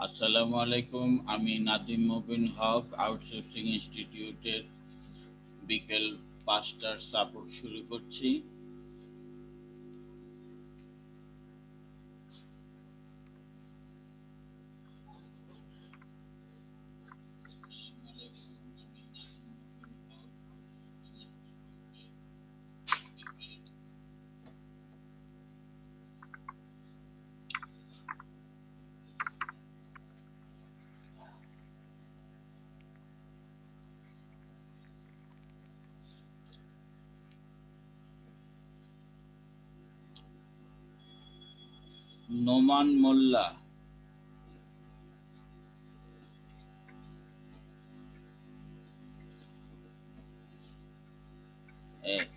আসসালামু আলাইকুম। আমি নাদিম মুবিন হক আউটসোর্সিং ইনস্টিটিউটের বিকেল 5টার সাপোর্ট শুরু করছি। Noman Molla,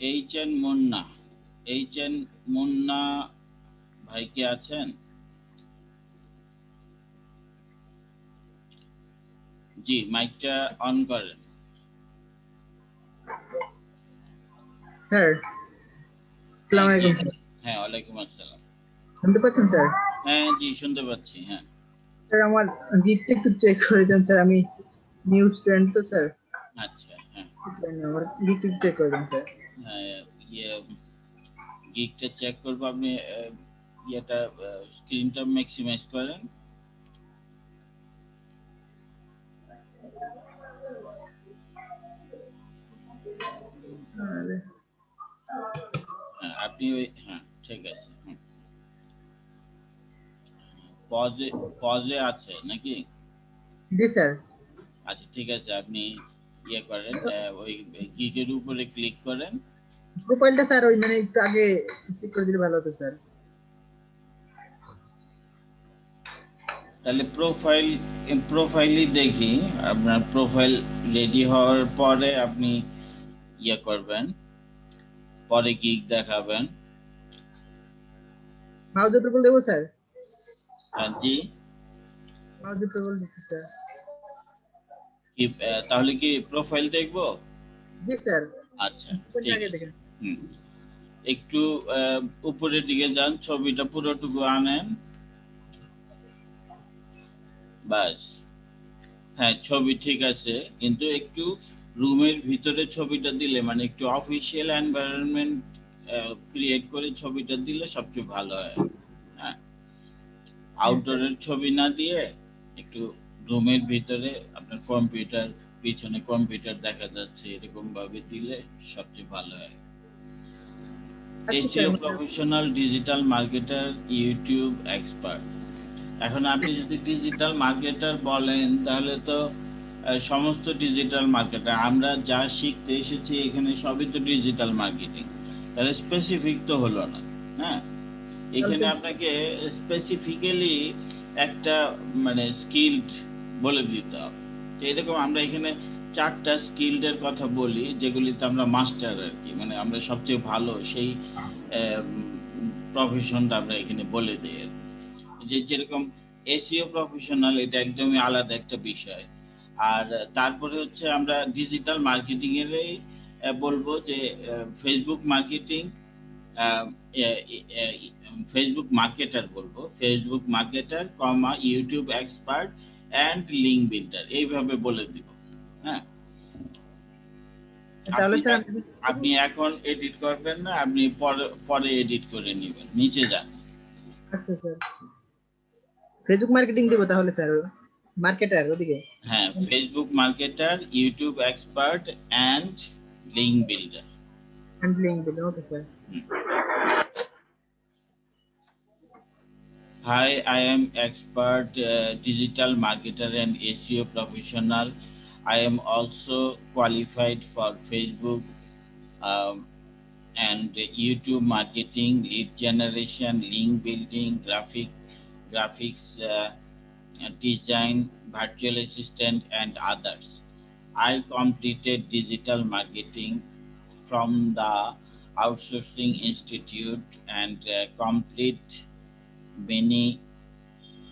H N Munna, H N Munna ভাই কি আছেন? জি, মাইকটা অন করেন। স্যার, হ্যাঁ, আসসালামু জি, আলাইকুম স্যার। হ্যাঁ, ওয়ালাইকুম আসসালাম। শুনতে পাচ্ছেন স্যার? হ্যাঁ, জি, শুনতে পাচ্ছি। হ্যাঁ, স্যার আমার গিটটা একটু চেক করে দেন স্যার, আমি নিউ স্টুডেন্ট তো স্যার, আচ্ছা, হ্যাঁ, আমার গিট একটু চেক করে দেন স্যার। হ্যাঁ, ইয়ে গিকটা চেক করবো। আপনি ইয়েটা স্ক্রিনটা ম্যাক্সিমাইজ করেন। আরে, হ্যাঁ, আপনি ওই, হ্যাঁ, ঠিক আছে। হুম। পজে পজে আছে নাকি? জি স্যার। আচ্ছা, ঠিক আছে। আপনি ইয়ে করেন, ওই গিগের উপরে ক্লিক করেন। প্রোফাইলটা স্যার ওই মানে একটু আগে চেক করে দিলে ভালো হতো স্যার। তাহলে প্রোফাইলই দেখি। আপনার প্রোফাইল রেডি হওয়ার পরে আপনি ইয়ে করবেন, পরে গিগ দেখাবেন। মাউজের প্রোফাইল দেবো স্যার? জি, মাউজের প্রোফাইল দিচ্ছি স্যার। কি তাহলে কি প্রোফাইল দেখবো? জি স্যার, আচ্ছা, প্রোফাইলটা ঠিক আগে আছে। দেখেন। হুম, একটু উপরের দিকে যান, ছবিটা পুরোটুকু আনেন। বাস। হ্যাঁ, ছবি ঠিক আছে, কিন্তু একটু রুমের ভিতরে ছবিটা দিলে, মানে একটু অফিসিয়াল এনভায়রনমেন্ট ক্রিয়েট করে ছবিটা দিলে সবচেয়ে ভালো হয়। হ্যাঁ, হ্যাঁ স্যার। আউটডোরের ছবি না দিয়ে একটু রুমের ভিতরে আপনার কম্পিউটার, পিছনে কম্পিউটার দেখা যাচ্ছে এরকম ভাবে দিলে সবচেয়ে ভালো হয়। আচ্ছা স্যার, এসইও মানে professional, digital marketer, YouTube expert. এখন আপনি যদি ডিজিটাল মার্কেটার বলেন তাহলে তো সমস্ত ডিজিটাল মার্কেটার, আমরা যা শিখতে এসেছি এখানে সবই তো ডিজিটাল মার্কেটিং। তাহলে স্পেসিফিক তো হলো না। হ্যাঁ, তাহলে এখানে তো আপনাকে স্পেসিফিক্যালি একটা মানে স্কিল্ড বলে দিতে হবে। তো এরকম আমরা এখানে 4টা স্কিল্ডের কথা বলি, যেগুলিতে আমরা মাস্টার আর কি, মানে আমরা সবচেয়ে ভালো সেই প্রফেশনটা আমরা এখানে বলে দিই আর কি। যেরকম এসইও প্রফেশনাল, এটা একদমই আলাদা একটা বিষয়। আর তারপরে হচ্ছে আমরা ডিজিটাল মার্কেটিং এরই বলবো যে ফেসবুক মার্কেটিং, ফেসবুক মার্কেটার বলবো, Facebook marketer comma YouTube expert and link builder, এইভাবে বলে দিব। হ্যাঁ, তাহলে আপনি স্যার এক- আপনি এখন এডিট করবেন না, আপনি পরে পরে এডিট করে নেবেন। নিচে যান। আচ্ছা স্যার, ফেসবুক মার্কেটিং দিব তাহলে স্যার, মার্কেটার ওদিকে। হ্যাঁ, Facebook marketer, YouTube expert and link builder. Handling দিব, okay sir. Hi, I am expert digital marketer and SEO professional. I am also qualified for Facebook um, and YouTube marketing, lead generation, link building, graphics design, virtual assistant, and others. I completed digital marketing from the Outsourcing Institute and complete many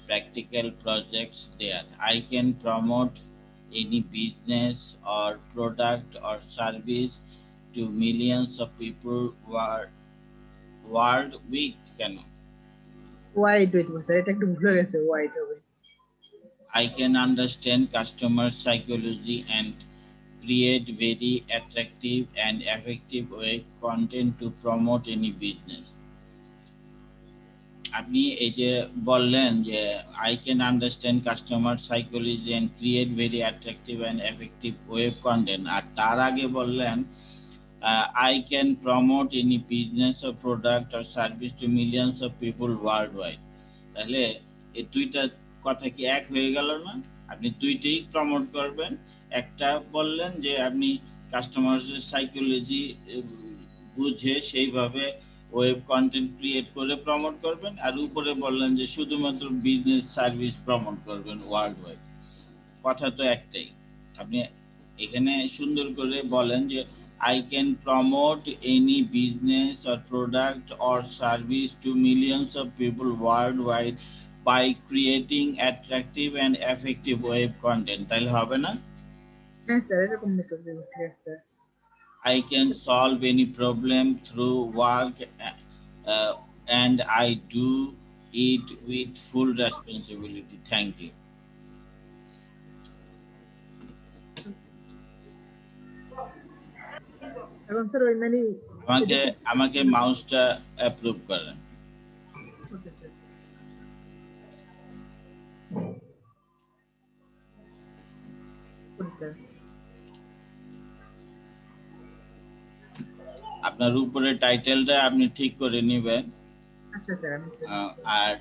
practical projects there. I can promote any business or product or service to millions of people worldwide. কেন? White হইতে sir, এটা একটু ভুলে গেছে, white হবে। I can understand customer psychology and create very attractive and effective web content to promote any business. আপনি এই যে বললেন যে I can understand customer psychology and create very attractive and effective web content, আর তার আগে বললেন I can promote any business or product or service to millions of people worldwide. তাহলে এই দুইটা কথা কি এক হয়ে গেল না? আপনি দুইটাই প্রমোট করবেন। একটা বললেন যে আপনি কাস্টমার সাইকোলজি বুঝে সেইভাবে ওয়েব কন্টেন্ট ক্রিয়েট করে প্রমোট করবেন, আর উপরে বললেন যে শুধুমাত্র বিজনেস সার্ভিস প্রমোট করবেন ওয়ার্ল্ড ওয়াইড। কথা তো একটাই। আপনি এখানে সুন্দর করে বলেন যে I can promote any business or product or service to millions of people worldwide by creating attractive and effective web content. তাহলে হবে না? হ্যাঁ স্যার, এরকম লিখে দেবো, ঠিক আছে sir. I can solve any problem through work and I do it with full responsibility. Thank you. এখন স্যার ওই মানে আমাকে মাউসটা অ্যাপ্রুভ করেন। Okay sir. Okay sir. আপনার উপরে টাইটেলটা আপনি ঠিক করে নেবেন। আচ্ছা স্যার, আমি আর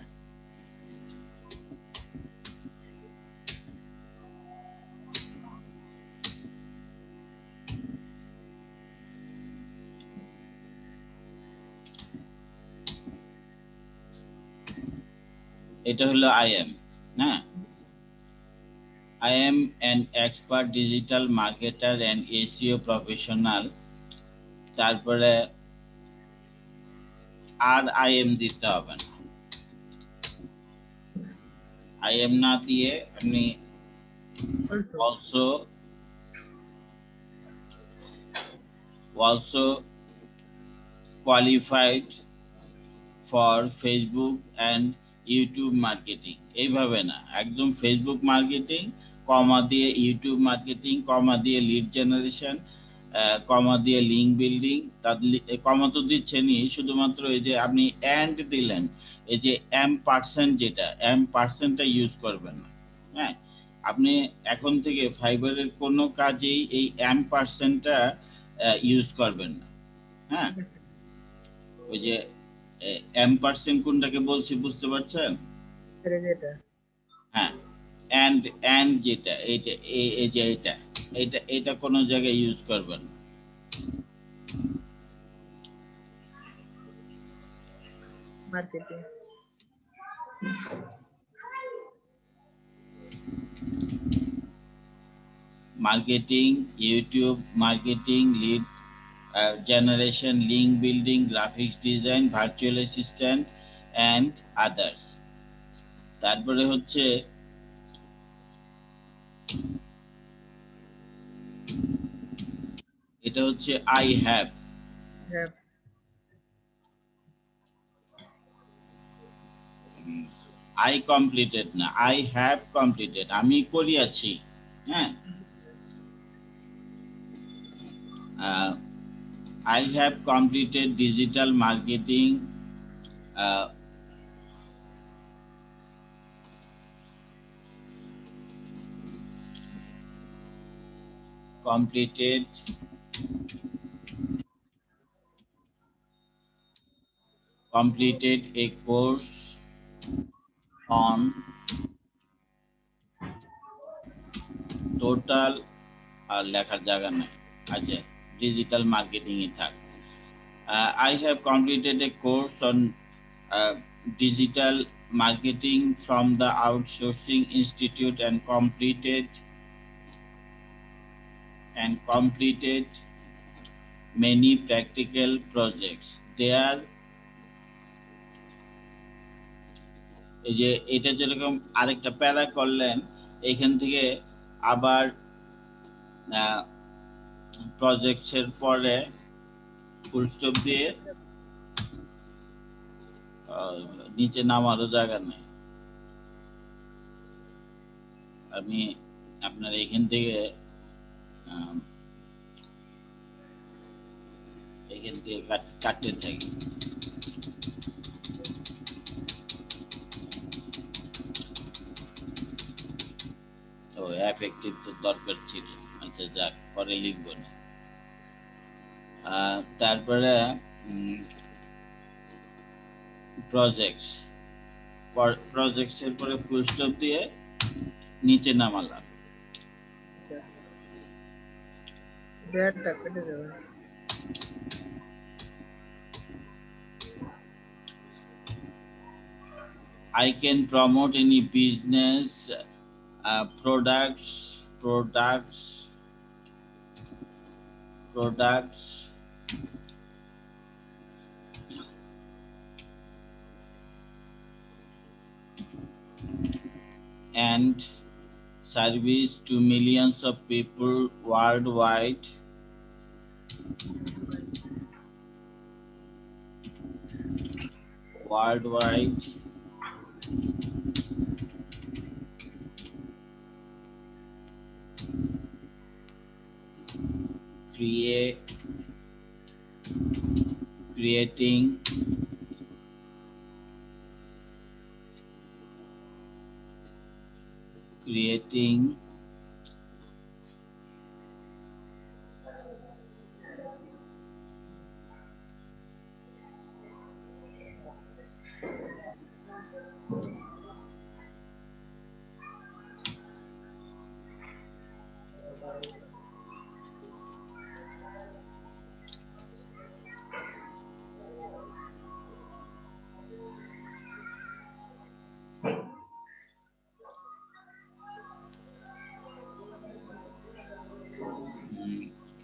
এটা হলো I am, না? I am an expert digital marketer and SEO professional। তারপরে আর I am দিতে হবে না। I am না দিয়ে আপনি also qualified for Facebook and YouTube marketing. এইভাবে না, একদম ফেসবুক মার্কেটিং কমা দিয়ে ইউটিউব মার্কেটিং কমা দিয়ে লিড জেনারেশন কমা দিয়ে লিঙ্ক বিল্ডিং। তার কমা তো দিচ্ছেনই, শুধুমাত্র এই যে আপনি অ্যান্ড দিলেন, এই যে %, যেটা %টা ইউজ করবেন না। হ্যাঁ, আপনি এখন থেকে ফাইবারের কোনো কাজেই এই %টা ইউজ করবেন না। হ্যাঁ, ওই যে % কোনটাকে বলছি বুঝতে পারছেন? হ্যাঁ, and যেটা এইটা এই যে এটা কোনো জায়গায় ইউজ করবেন না। Marketing marketing, YouTube marketing, lead generation, link building, graphics design, virtual assistant and others। তারপরে হচ্ছে এটা হচ্ছে I have। I completed না, I have completed, আমি করিয়াছি। হ্যাঁ, I have completed digital marketing completed a course on total আর লেখার জায়গা নাই, আচ্ছা ডিজিটাল মার্কেটিং এ থাক। I have completed a course on digital marketing from the Outsourcing Institute and completed many practical projects there। এই যে এটা যেরকম আরেকটা প্যারা করলেন, এখান থেকে আবার প্রজেক্টসের পরে ফুল স্টপ দিয়ে নিচে নামারও জায়গা নেই। আমি আপনার এখান থেকে কাটতে থাকি। তো এফেক্টিভ তো দরকার ছিল, আচ্ছা যাক, পরে লিখবো না। তারপরে প্রজেক্টস, প্রজেক্টস এর পরে ফুল স্টপ দিয়ে নিচে নামালাম। আচ্ছা, ব্যাটটা কেটে যাবে। I can promote any business, products, and service to millions of people worldwide. Creating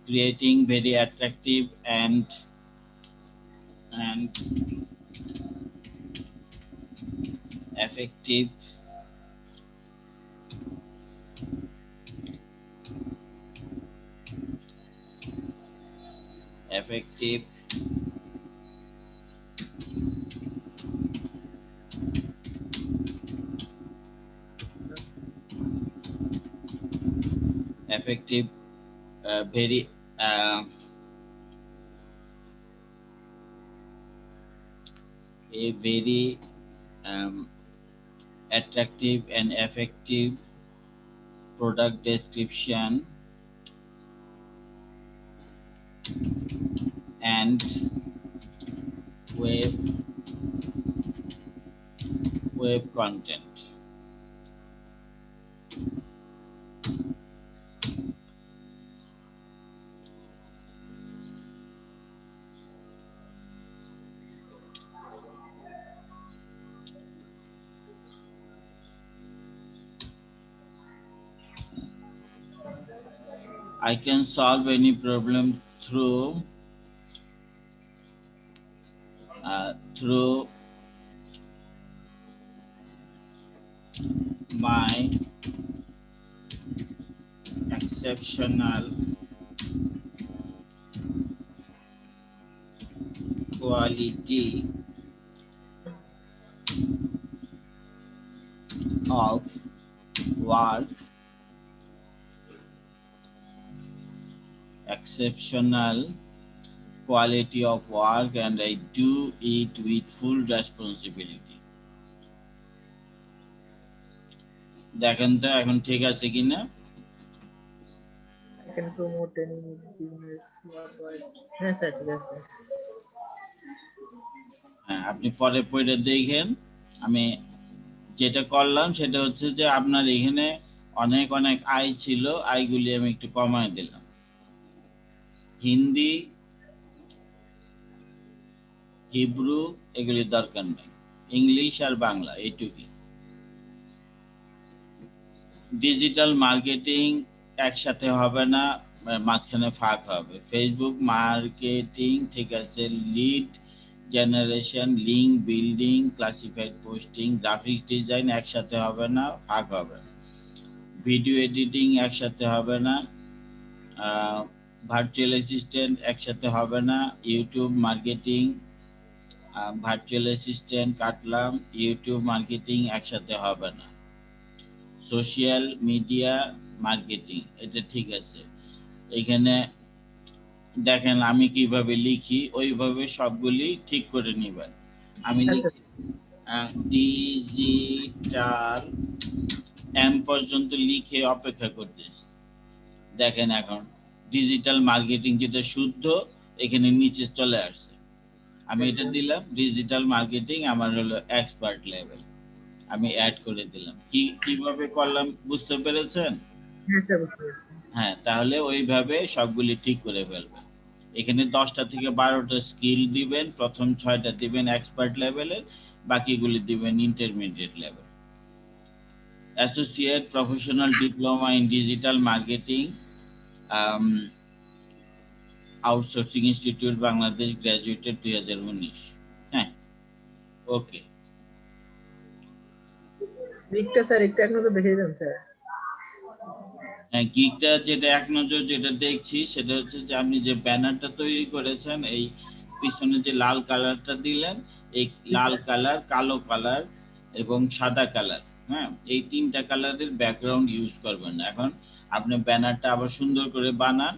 creating very attractive and effective very a very attractive and effective product description and web content. I can solve any problem through my exceptional quality of work, and I do it with full responsibility. দেখেন তো এখন ঠিক আছে কিনা। I can promote any business worldwide. হ্যাঁ sir, ঠিক আছে। হ্যাঁ, আপনি পরে পড়ে দেখেন। আমি যেটা করলাম সেটা হচ্ছে যে আপনার এখানে অনেক আয় ছিল, আয়গুলি আমি একটু কমায় দিলাম। হিন্দি, হিব্রু এগুলির দরকার নেই, ইংলিশ আর বাংলা এইটুকুই। ডিজিটাল মার্কেটিং একসাথে হবে না, মাঝখানে ফাঁক হবে। ফেসবুক মার্কেটিং ঠিক আছে, lead generation, link building, classified posting, graphics design একসাথে হবে না, ফাঁক হবে। ভিডিও এডিটিং একসাথে হবে না, ভার্চুয়াল অ্যাসিস্ট্যান্ট একসাথে হবে না, ইউটিউব মার্কেটিং, ভার্চুয়াল অ্যাসিস্ট্যান্ট কাটলাম, ইউটিউব মার্কেটিং একসাথে হবে না। সোশ্যাল মিডিয়া মার্কেটিং, এটা ঠিক আছে। এখানে দেখেন আমি কিভাবে লিখি, ওইভাবে সবগুলি ঠিক করে নিবেন। আমি আচ্ছা লিখি ডিজিটাল এম পর্যন্ত লিখে অপেক্ষা করতেছি। দেখেন এখন ডিজিটাল মার্কেটিং যেটা শুদ্ধ এখানে নিচে চলে আসছে। আমি এটা আচ্ছা দিলাম ডিজিটাল মার্কেটিং, আমার হলো এক্সপার্ট লেভেল, আমি অ্যাড করে দিলাম। কিভাবে করলাম বুঝতে পেরেছেন? হ্যাঁ স্যার, বুঝতে পেরেছি। হ্যাঁ, তাহলে ওইভাবে সবগুলি ঠিক করে ফেলবেন। এখানে 10টা থেকে 12টা স্কিল দিবেন, প্রথম 6টা দিবেন এক্সপার্ট লেভেলের, বাকিগুলি দিবেন intermediate level. Associate professional diploma in digital marketing, outsourcing institute Bangladesh, graduated 2019। হ্যাঁ, ওকে। লিঙ্কটা স্যার একটু এক নজর দেখে দিন স্যার। হ্যাঁ, গিগটা যেটা এক নজর যেটা দেখছি সেটা হচ্ছে যে আপনি যে ব্যানারটা তৈরি করেছেন, এই পিছনে যে লাল কালারটা দিলেন, এই লাল কালার, কালো কালার এবং সাদা কালার, হ্যাঁ, এই 3টা কালারের ব্যাকগ্রাউন্ড ইউজ করবেন। এখন আপনি ব্যানারটা আবার সুন্দর করে বানান,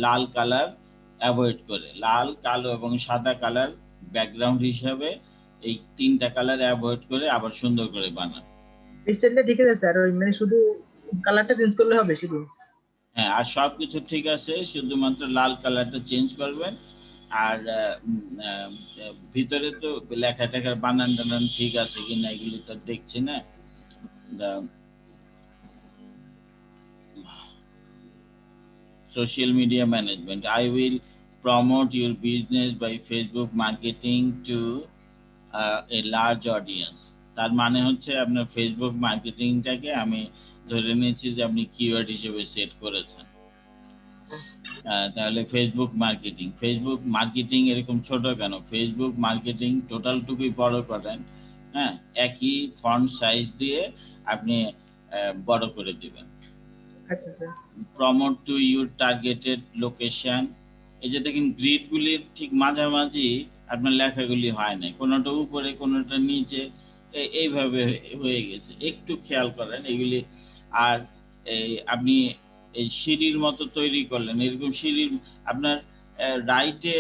লাল কালার অ্যাভয়েড করে, লাল, কালো এবং সাদা কালার ব্যাকগ্রাউন্ড হিসাবে এই 3টা কালার অ্যাভয়েড করে আবার সুন্দর করে বানান। স্টাইলটা ঠিক আছে স্যার, ওই মানে শুধু কালারটা চেঞ্জ করলে হবে শুধু। হ্যাঁ, আর সবকিছু ঠিক আছে, শুধুমাত্র লাল কালারটা চেঞ্জ করবেন। আর ভিতরে তো লেখা টেখার বানান টানান ঠিক আছে কিনা এগুলি তো দেখছি না। Social media management, I will promote your business by Facebook marketing to a large audience। তার মানে হচ্ছে আপনার ফেসবুক মার্কেটিংটাকে আমি ধরে নিয়েছি যে আপনি কিওয়ার্ড হিসেবে সেট করেছেন। তাহলে ফেসবুক মার্কেটিং এরকম ছোট কেন? ফেসবুক মার্কেটিং টোটালটুকুই বড় করেন, হ্যাঁ, একই ফন্ট সাইজ দিয়ে আপনি বড় করে দিবেন। আচ্ছা sir. Promote to your targeted location, এই যে দেখেন গ্রিডগুলির ঠিক মাঝামাঝি আপনার লেখাগুলি হয় নাই, কোনোটা উপরে কোনোটা নিচে, এইভাবে হয়ে গেছে, একটু খেয়াল করেন এগুলি। আর এই আপনি এই সিঁড়ির মতো তৈরি করলেন, এরকম সিঁড়ির আপনার রাইটে,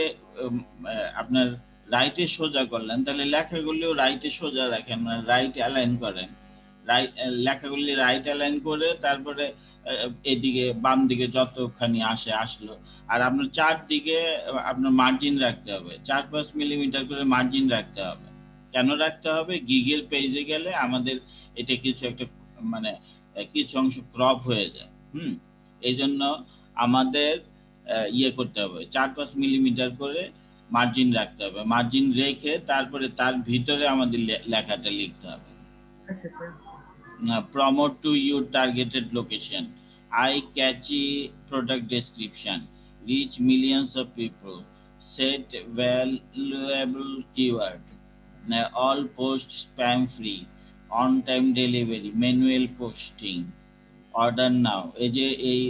আপনার রাইটে সোজা করলেন, তাহলে লেখাগুলিও রাইটে সোজা রাখেন, রাইট অ্যালাইন করেন, রাইট লেখাগুলি রাইট অ্যালাইন করে তারপরে এদিকে বাম দিকে যতখানি আসলো। আর আপনার চারদিকে আপনার মার্জিন রাখতে হবে, 4-5 মিলিমিটার করে মার্জিন রাখতে হবে। কেন রাখতে হবে? গিগের পেজে গেলে আমাদের এটা কিছু একটা মানে কিছু অংশ ক্রপ হয়ে যায়, এই জন্য আমাদের ইয়ে করতে হবে, 4-5 মিলিমিটার করে মার্জিন রাখতে হবে। মার্জিন রেখে তারপরে তার ভিতরে আমাদের লেখাটা লিখতে হবে। আচ্ছা sir. Promote to your targeted location, eye catchy product description, reach millions of people, set valuable keyword, all post spam free, on time delivery, manual posting, order now। এই যে এই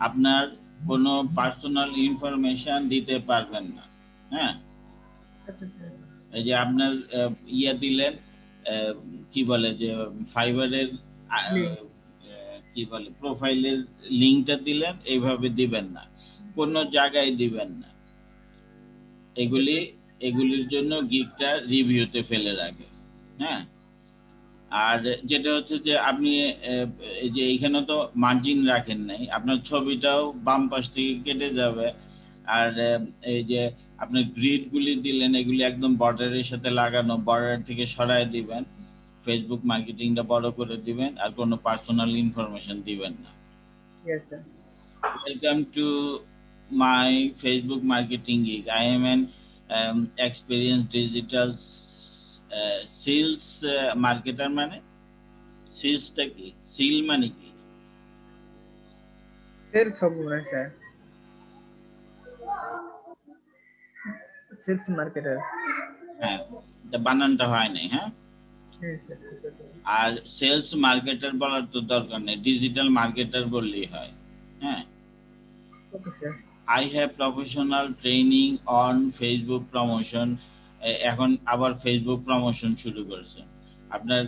আপনার কোনো পার্সোনাল ইনফরমেশন দিতে পারবেন না, হ্যাঁ, আচ্ছা স্যার। এই যে আপনার ইয়ে দিলেন, কি বলে যে ফাইবারের কি বলে প্রোফাইলের লিংকটা দিলেন, এইভাবে দিবেন না, কোন জায়গায় দিবেন না। এগুলির জন্য গিগটা রিভিউতে ফেলে রাখে, হ্যাঁ। আর যেটা হচ্ছে যে আপনি এই যে এখানে তো মার্জিন রাখেন নাই, আপনার ছবিটাও বাম পাশ থেকে কেটে যাবে। আর এই যে আপনার গ্রিডগুলি দিলেন, এগুলি একদম বর্ডারের সাথে লাগানো, বর্ডার থেকে সরায় দিবেন, ফেসবুক মার্কেটিংটা বড় করে দিবেন, আর কোনো পার্সোনাল ইনফরমেশন দিবেন না। Yes sir. Welcome to my Facebook marketing gig, I am an experience digital sales marketer. মানে সেলসটা কি? সেল মানে কি? সেলস হবে স্যার, সেলস মার্কেটার। হ্যাঁ, বানানটা হয় নাই, হ্যাঁ। হ্যাঁ স্যার, ঠিক আছে। আর সেলস মার্কেটার বলার তো দরকার নেই, ডিজিটাল মার্কেটার বললেই হয়, হ্যাঁ। Okay sir. I have professional training on Facebook promotion. এখন আবার ফেসবুক প্রমোশন শুরু করছে। আপনার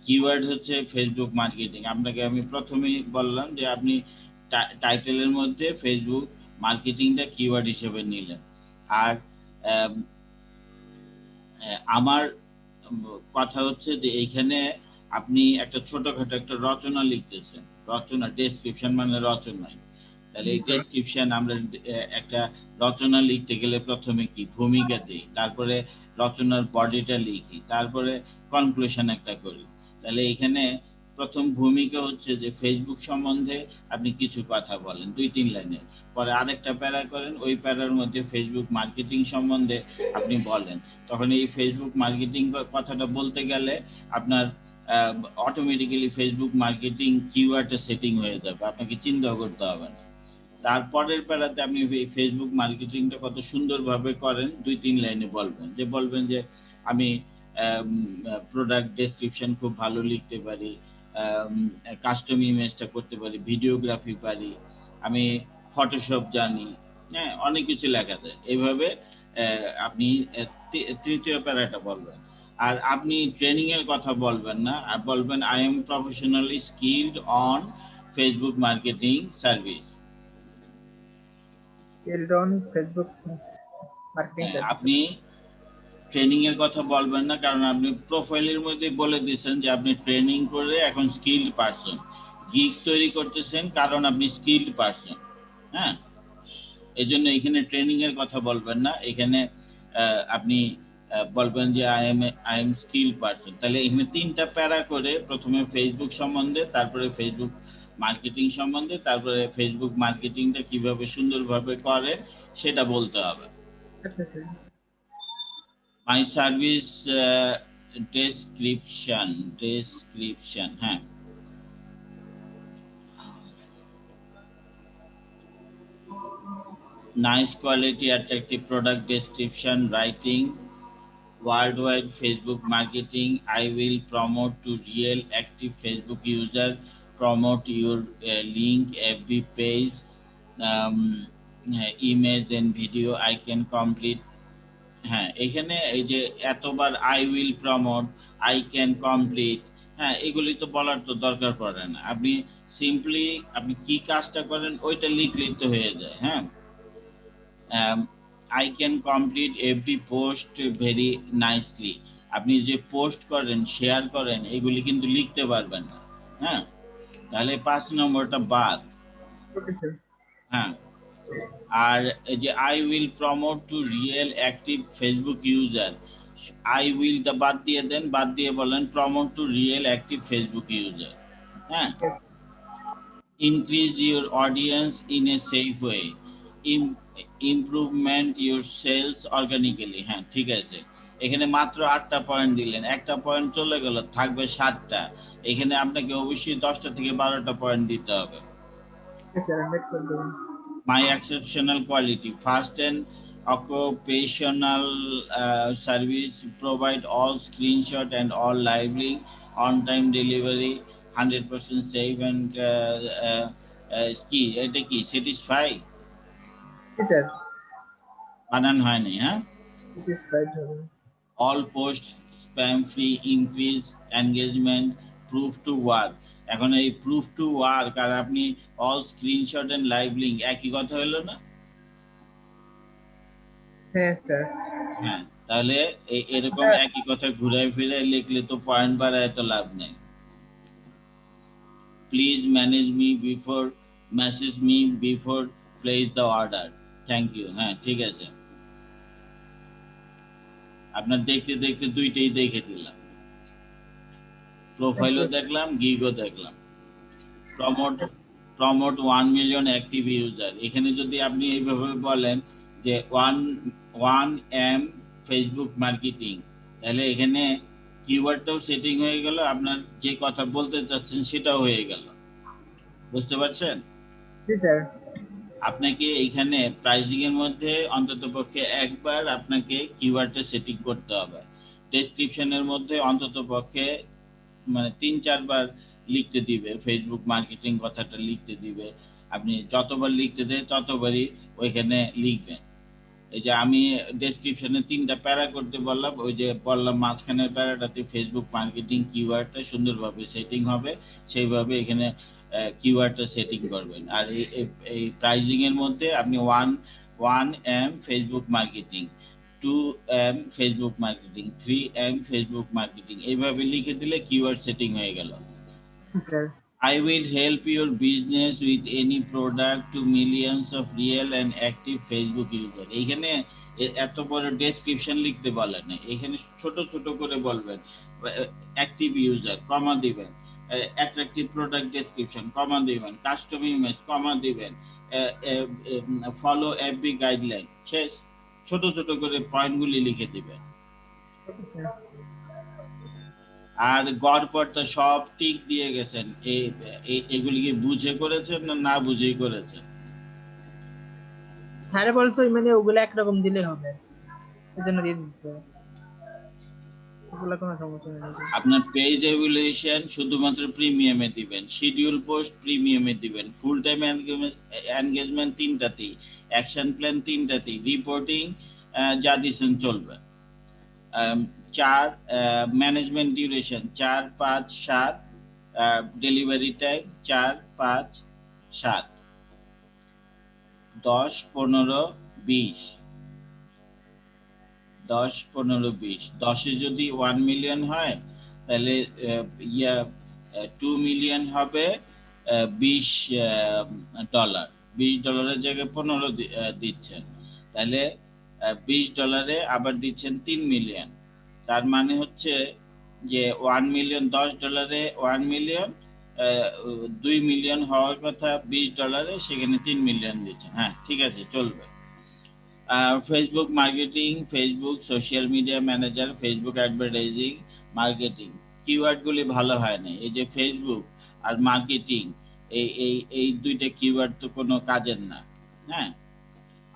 কিওয়ার্ড হচ্ছে ফেসবুক মার্কেটিং। আপনাকে আমি প্রথমেই বললাম যে আপনি টাইটেলের মধ্যে ফেসবুক মার্কেটিংটা কিওয়ার্ড হিসেবে নিলেন। আর আম, আমার কথা হচ্ছে যে এইখানে আপনি একটা ছোটখাটো একটা রচনা লিখতেছেন। রচনা, ডেসক্রিপশন মানে রচনাই। তাহলে জি এই স্যার। ডেসক্রিপশন আমরা একটা রচনা লিখতে গেলে প্রথমে কি ভূমিকা দিই, তারপরে রচনার বডিটা লিখি, তারপরে কনক্লুশন একটা করি। তাহলে এখানে প্রথম ভূমিকা হচ্ছে যে ফেসবুক সম্বন্ধে আপনি কিছু কথা বলেন ২-৩ লাইনের। পরে আরেকটা প্যারা করেন, ওই প্যারার মধ্যে ফেসবুক মার্কেটিং সম্বন্ধে আপনি বলেন। তখন এই ফেসবুক মার্কেটিং কথাটা বলতে গেলে আপনার অটোমেটিক্যালি ফেসবুক মার্কেটিং কিওয়ার্ডটা সেটিং হয়ে যাবে, আপনাকে চিন্তা করতে হবে না। তারপরের প্যারাতে আপনি ফেসবুক মার্কেটিংটা কত সুন্দরভাবে করেন ২-৩ লাইনে বলবেন। যে বলবেন যে আমি প্রোডাক্ট ডেসক্রিপশন খুব ভালো লিখতে পারি, কাস্টম ইমেজটা করতে পারি, ভিডিওগ্রাফি পারি, আমি ফটোশপ জানি, হ্যাঁ অনেক কিছু লেখা যায়। এইভাবে আপনি তৃতীয় প্যারাটা বলবেন। আর আপনি ট্রেনিং এর কথা বলবেন না, আর বলবেন I am professionally skilled on Facebook marketing service. Skilled on Facebook marketing হ্যাঁ, সার্ভিস। আপনি ট্রেনিং এর কথা বলবেন না, কারণ আপনি প্রোফাইলের মধ্যে বলে দিয়েছেন যে আপনি ট্রেনিং করে এখন স্কিলড পারসন, গিগ তৈরি করতেছেন কারণ আপনি স্কিলড পারসন। হ্যাঁ, এই জন্য এখানে ট্রেনিং এর কথা বলবেন না, এখানে আপনি বলবেন যে আই এম স্কিল পারসন। তাহলে এখানে ৩টা প্যারা করে প্রথমে ফেসবুক সম্বন্ধে, তারপরে ফেসবুক মার্কেটিং সম্বন্ধে, তারপরে ফেসবুক মার্কেটিংটা কিভাবে সুন্দরভাবে করে সেটা বলতে হবে। আচ্ছা স্যার। মাই সার্ভিস ডেসক্রিপশন, হ্যাঁ। Nice quality attractive product description writing, worldwide Facebook marketing. I will promote to real active Facebook user, promote your link every page, um, image and video I can complete। হ্যাঁ, এখানে এই যে এতবার I will promote, I can complete, হ্যাঁ এগুলি তো বলার তো দরকার পড়ে না। আপনি সিম্পলি আপনি কি কাজটা করেন ওইটা লিখলেই তো হয়ে যায়। হ্যাঁ, I can complete every post very nicely. আপনি যে পোস্ট করেন, শেয়ার করেন, এগুলি কিন্তু লিখতে পারবেন না। হ্যাঁ, তাহলে ৫ নম্বরটা বাদ। Okay sir. হ্যাঁ, আর এই যে I will promote to real active Facebook user, I উইলটা বাদ দিয়ে দেন, বাদ দিয়ে বলেন promote to real active Facebook user. হ্যাঁ, increase your audience in a safe way, improvement your sales organically. হ্যাঁ ঠিক আছে, এখানে মাত্র 8টা পয়েন্ট দিলেন, একটা পয়েন্ট চলে গেল, থাকবে 7টা। এখানে আপনাকে অবশ্যই 10টা থেকে 12টা পয়েন্ট দিতে হবে। ওকে স্যার, আমি করে দেবেন। My exceptional quality, fast and occupational service, provide all screenshot and all live link, on time delivery, 100% safe and কি এটা কি স্যাটিসফাই জি স্যার। বানান হয়নি। হ্যাঁ, স্যাটিসফাইড হবে। all post spam free, increase engagement, proof to work। এখন এই proof to work আর আপনি all screenshot and live link একই কথা হলো না? হ্যাঁ স্যার। হ্যাঁ, তাহলে এরকম একই কথা ঘুরে ফিরে লিখলে তো পয়েন্ট বাড়ায় তো লাভ নেই। Please message me before place the order, thank you. হ্যাঁ ঠিক আছে, আপনার দেখতে দেখতে দুইটাই দেখে দিলাম, প্রোফাইলও দেখলাম, গিগও দেখলাম। Promote promote 1 million active user, এখানে যদি আপনি এইভাবে বলেন যে 1 এম ফেসবুক মার্কেটিং, তাহলে এখানে কিওয়ার্ডটাও সেটিং হয়ে গেল, আপনার যে কথা বলতে চাচ্ছেন সেটাও হয়ে গেল। বুঝতে পারছেন? জি স্যার। আপনাকে এইখানে প্রাইসিং এর মধ্যে অন্ততপক্ষে একবার আপনাকে কিওয়ার্ডটা সেটিং করতে হবে। ডেসক্রিপশনের মধ্যে অন্ততপক্ষে মানে ৩-৪ বার লিখতে দিবে, ফেসবুক মার্কেটিং কথাটা লিখতে দিবে। আপনি যতবার লিখতে দেন ততবারই ওইখানে লিখবেন। এই যে আমি ডেসক্রিপশনে 3টা প্যারা করতে বললাম, ওই যে বললাম মাঝখানের প্যারাটাতে ফেসবুক মার্কেটিং কিওয়ার্ডটা সুন্দরভাবে সেটিং হবে, সেইভাবে এখানে কিওয়ার্ডটা সেটিং করবেন। আর এই প্রাইজিং এর মধ্যে আপনি 1M Facebook marketing, 2M Facebook marketing, 3M Facebook marketing এইভাবে লিখে দিলে কিওয়ার্ড সেটিং হয়ে গেল। Sir I will help your business with any product to millions of real and active Facebook user. এইখানে এত বড় ডেসক্রিপশন লিখতে বলেন না, এখানে ছোট ছোট করে বলবেন অ্যাক্টিভ ইউজার কমা দিবেন, অ্যাট্রাকটিভ প্রোডাক্ট ডেসক্রিপশন কমা দিবেন, কাস্টম ইমেজ কমা দিবেন, ফলো এফবি গাইডলাইন, শেষ। ছোট ছোট করে পয়েন্টগুলি লিখে দিবেন। Okay sir. আর গড়পড়টা সব টিক দিয়ে গেছেন, এগুলি কি বুঝে করেছেন না না বুঝেই করেছেন? স্যারে বলছো মানে ওগুলো একরকম দিলে হবে, এই জন্য দিয়ে দিচ্ছে, ওগুলো কোনো সমস্যা নেই। আপনার পেজ এভ্যালুয়েশন শুধুমাত্র প্রিমিয়ামে দিবেন, শিডিউল পোস্ট প্রিমিয়ামে দিবেন, ফুল টাইম এনগেজমেন্ট 3টাতেই, অ্যাকশন প্ল্যান 3টাতেই, রিপোর্টিং যা দিচ্ছেন চলবে। 4 ম্যানেজমেন্ট ডিউরেশন 4, 5, 7, ডেলিভারি টাইম 4, 5, 7, 10, 15, 20, 10, 15, 20, 10-এ যদি 1 মিলিয়ন হয় তাহলে 2 মিলিয়ন হবে $20, $20 জায়গায় 15 দিচ্ছেন, তাহলে $20 আবার দিচ্ছেন 3 মিলিয়ন। তার মানে হচ্ছে যে 1 মিলিয়ন, $10 1 মিলিয়ন, 2 মিলিয়ন হওয়ার কথা $20, সেখানে 3 মিলিয়ন দিচ্ছেন। হ্যাঁ ঠিক আছে, চলবে। Facebook marketing, Facebook social media manager, Facebook advertising, marketing কিওয়ার্ডগুলি ভালো হয় না। এই যে ফেসবুক আর মার্কেটিং, এই দুইটা কিওয়ার্ড তো কোনো কাজের না। হ্যাঁ,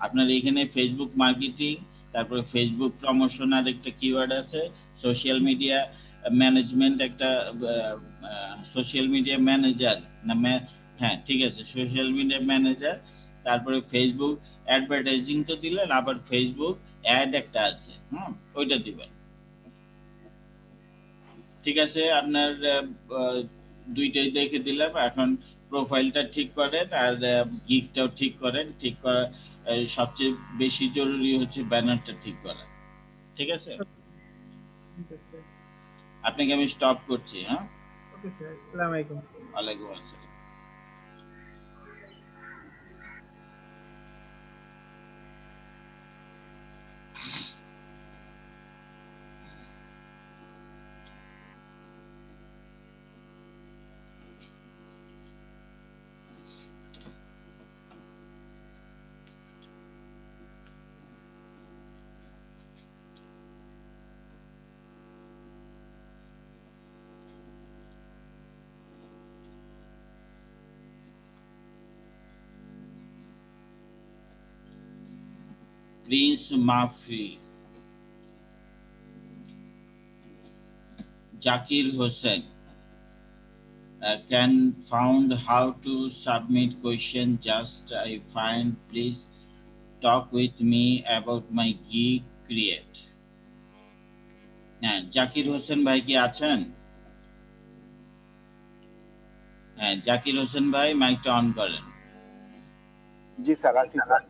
আপনার এখানে ফেসবুক মার্কেটিং, তারপরে ফেসবুক প্রমোশন আর একটা কিওয়ার্ড আছে, সোশ্যাল মিডিয়া ম্যানেজমেন্ট একটা, সোশ্যাল মিডিয়া ম্যানেজার না, হ্যাঁ ঠিক আছে, সোশ্যাল মিডিয়া ম্যানেজার, তারপরে ফেসবুক অ্যাডভার্টাইজিং তো দিলেন, আবার ফেসবুক অ্যাড একটা আছে, ওইটা দিবেন। ঠিক আছে, আপনার দুইটাই দেখে দিলাম। এখন প্রোফাইলটা ঠিক করেন আর গিকটাও ঠিক করেন। ঠিক করা সবচেয়ে বেশি জরুরি হচ্ছে ব্যানারটা ঠিক করা। ঠিক আছে, আপনাকে আমি স্টপ করছি। হ্যাঁ, ওকে স্যার, আসসালামু আলাইকুম। ওয়ালাইকুম আসসালাম। প্রিন্স মাফি, Zakir Hossain, can found how to submit question, just I find, please talk with me about my gig create. হ্যাঁ, জাকির হোসেন ভাই কি আছেন? হ্যাঁ, জাকির হোসেন ভাই মাইকটা অন করেন। জি স্যার, আছি স্যার।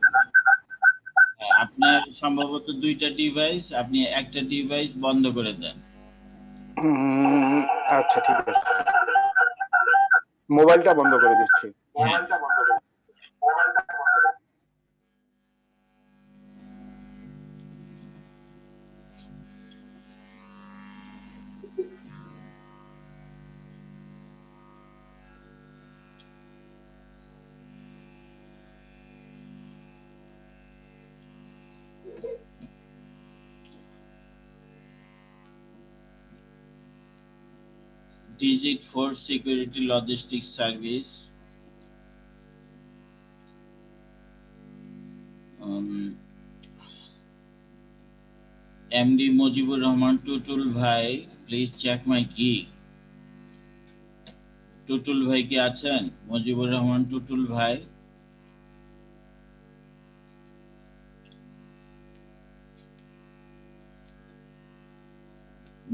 হ্যাঁ, আপনার সম্ভবত 2টা ডিভাইস, আপনি একটা ডিভাইস বন্ধ করে দেন। আচ্ছা ঠিক আছে, মোবাইলটা বন্ধ করে দিচ্ছি। হ্যাঁ, Digit Force Security Logistics Service, MD Mujibur Rahman Tutul ভাই, please check my gig. Tutul ভাই কি আছেন? মুজিবুর রহমান টুটুল ভাই।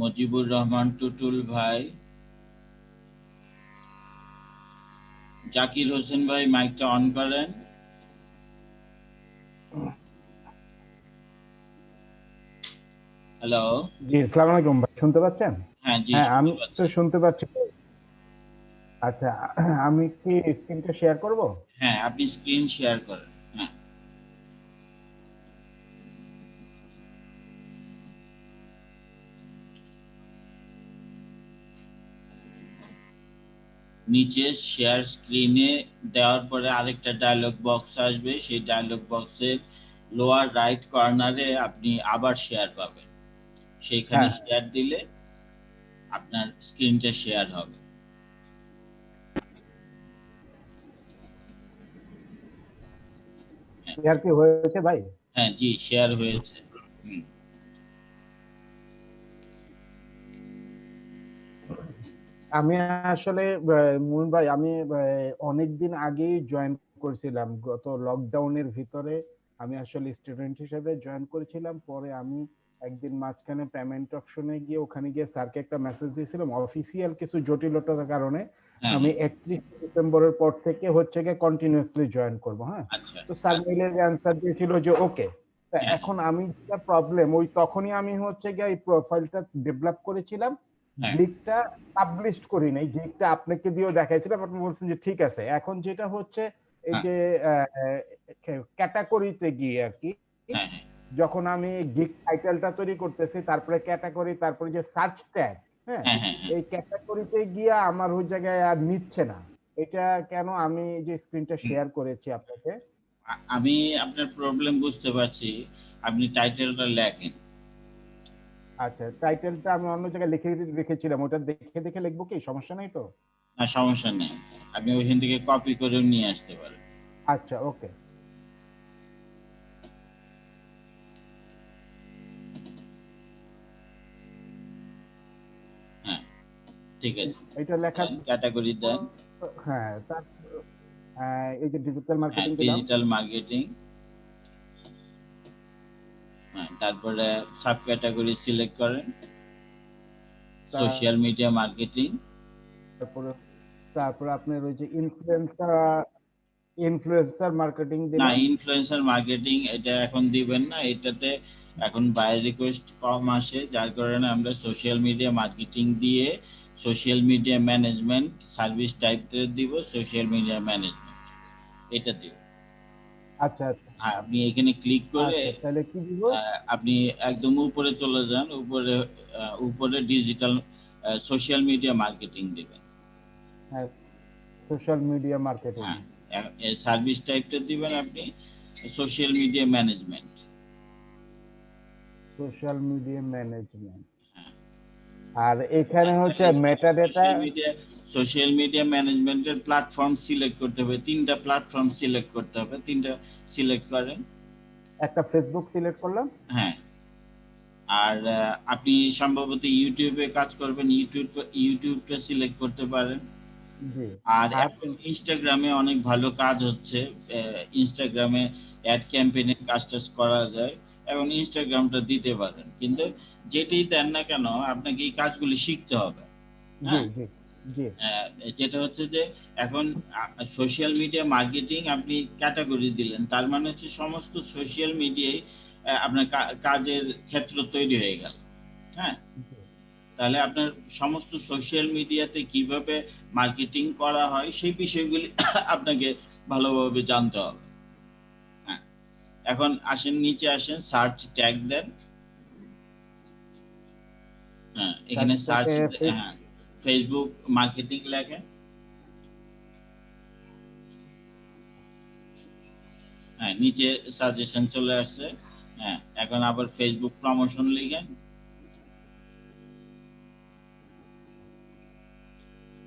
মুজিবুর রহমান টুটুল ভাই, জাকির হোসেন ভাই মাইকটা অন করেন। হ্যালো। জি, আসসালামু আলাইকুম ভাই, শুনতে পাচ্ছেন? হ্যাঁ জি, হ্যাঁ, শুনতে আমি তো পাচ্ছি। শুনতে পাচ্ছি। আচ্ছা, আমি কি স্ক্রিনটা শেয়ার করব? হ্যাঁ, আপনি স্ক্রিন শেয়ার করেন। হ্যাঁ, নিচে শেয়ার স্ক্রিনে দেওয়ার পরে আরেকটা ডায়লগ বক্স আসবে, সেই ডায়লগ বক্সের লোয়ার রাইট কর্নারে আপনি আবার শেয়ার পাবেন, সেইখানে হ্যাঁ, শেয়ার দিলে আপনার স্ক্রিনটা শেয়ার হবে। শেয়ার কি হয়েছে ভাই? হ্যাঁ জি, শেয়ার হয়েছে। হুম। আমি আসলে মুন ভাই, আমি অনেকদিন আগেই জয়েন করেছিলাম, গত লকডাউনের ভিতরে আমি আসলে স্টুডেন্ট হিসেবে জয়েন করেছিলাম। পরে আমি একদিন মাঝখানে পেমেন্ট অপশনে গিয়ে ওখানে গিয়ে স্যারকে একটা মেসেজ দিয়েছিলাম, অফিসিয়াল কিছু জটিলতার কারণে হ্যাঁ আমি হ্যাঁ, 31 ডিসেম্বরের পর থেকে হচ্ছে গিয়ে কন্টিনিউয়াসলি জয়েন করব। হ্যাঁ, আচ্ছা। তো স্যার মেইলের অ্যান্সার দিয়েছিল যে ওকে। হ্যাঁ এখন আমি যেটা প্রবলেম, ওই তখনই আমি হচ্ছে গিয়ে এই প্রোফাইলটা ডেভেলপ করেছিলাম, হ্যাঁ গিগটা পাবলিশ করি নাই, গিগটা আপনাকে দিয়েও দেখাইছিলাম, আপনি বলছেন যে ঠিক আছে। এখন যেটা হচ্ছে এই হ্যাঁ যে ক্যাটাগরিতে গিয়ে আর কি, হ্যাঁ হ্যাঁ যখন আমি গিগ টাইটেলটা তৈরি করতেছি, তারপরে ক্যাটাগরি, তারপরে যে সার্চ ট্যাগ, হ্যাঁ, হ্যাঁ হ্যাঁ হ্যাঁ। এই ক্যাটাগরিতে গিয়ে আমার ওই জায়গায় আর নিচ্ছে না। এটা কেন? আমি যে স্ক্রিনটা হুম। শেয়ার করেছি আপনাকে। আমি আপনার প্রবলেম বুঝতে পারছি, আপনি টাইটেলটা লেখেন। আচ্ছা, টাইটেলটা আমি অন্য জায়গায় লিখে রেখেছিলাম, ওটা দেখে দেখে লিখবো কি? সমস্যা নেই তো? না, সমস্যা নেই, আপনি ওইখান থেকে কপি করেও নিয়ে আসতে পারেন। আচ্ছা, ওকে। হ্যাঁ, ঠিক আছে। এটা লেখার ক্যাটাগরি পর, দেন। হ্যাঁ, এই যে ডিজিটাল হ্যাঁ, মার্কেটিং দিলাম। Digital marketing. হ্যাঁ, তারপরে সাব ক্যাটাগরি সিলেক্ট করেন, সোশ্যাল মিডিয়া মার্কেটিং। তারপরে তারপরে আপনার ওই যে ইনফ্লুয়েন্সার মার্কেটিং না, দিলাম। ইনফ্লুয়েন্সার মার্কেটিং এটা এখন দিবেন না, এটাতে এখন বায়ার রিকোয়েস্ট কম আসে, যার কারণে আমরা সোশ্যাল মিডিয়া মার্কেটিং দিয়ে সোশ্যাল মিডিয়া ম্যানেজমেন্ট সার্ভিস টাইপের দিব, সোশ্যাল মিডিয়া ম্যানেজমেন্ট এটা দিব। আচ্ছা আচ্ছা হ্যাঁ, আপনি এখানে ক্লিক করে আচ্ছা, তাহলে কি দিব? আপনি একদম উপরে চলে যান, উপরে উপরে ডিজিটাল সোশ্যাল মিডিয়া মার্কেটিং দিবেন। হ্যাঁ, সোশ্যাল মিডিয়া মার্কেটিং। হ্যাঁ, সার্ভিস টাইপটা দিবেন আপনি social media management. Social media management. হ্যাঁ, আর এখানে হচ্ছে মেটা ডেটা। সোশ্যাল মিডিয়া ম্যানেজমেন্টের প্ল্যাটফর্ম সিলেক্ট করতে হবে, তিনটা প্ল্যাটফর্ম সিলেক্ট করতে হবে, তিনটা সিলেক্ট করেন। একটা ফেসবুক সিলেক্ট করলাম। হ্যাঁ, আর আপনি সম্ভবত ইউটিউবে কাজ করবেন, ইউটিউবটা সিলেক্ট করতে পারেন। জি। আর আর এখন ইনস্টাগ্রামে অনেক ভালো কাজ হচ্ছে, ইনস্টাগ্রামে অ্যাড ক্যাম্পেইনে কাজ টাজ করা যায়, এবং ইনস্টাগ্রামটা দিতে পারেন, কিন্তু যেটাই দেন না কেন আপনাকে এই কাজগুলি শিখতে হবে। জি হ্যাঁ, জি জি যেটা হচ্ছে যে এখন সোশ্যাল মিডিয়া মার্কেটিং আপনি ক্যাটাগরি দিলেন, তার মানে হচ্ছে সমস্ত সোশ্যাল মিডিয়ায় আপনার কাজের ক্ষেত্র তৈরি হয়ে গেল। হ্যাঁ, জি। তাহলে আপনার সমস্ত সোশ্যাল মিডিয়াতে কিভাবে মার্কেটিং করা হয় সেই বিষয়গুলি আপনাকে ভালোভাবে জানতে হবে। হ্যাঁ, এখন আসেন, নিচে আসেন, সার্চ ট্যাগ দেন। হ্যাঁ, এখানে সার্চ, হ্যাঁ, ফেসবুক মার্কেটিং লেখেন। হ্যাঁ, নিচে সাজেশন চলে আসছে। হ্যাঁ, এখন আবার ফেসবুক প্রমোশন লিখেন।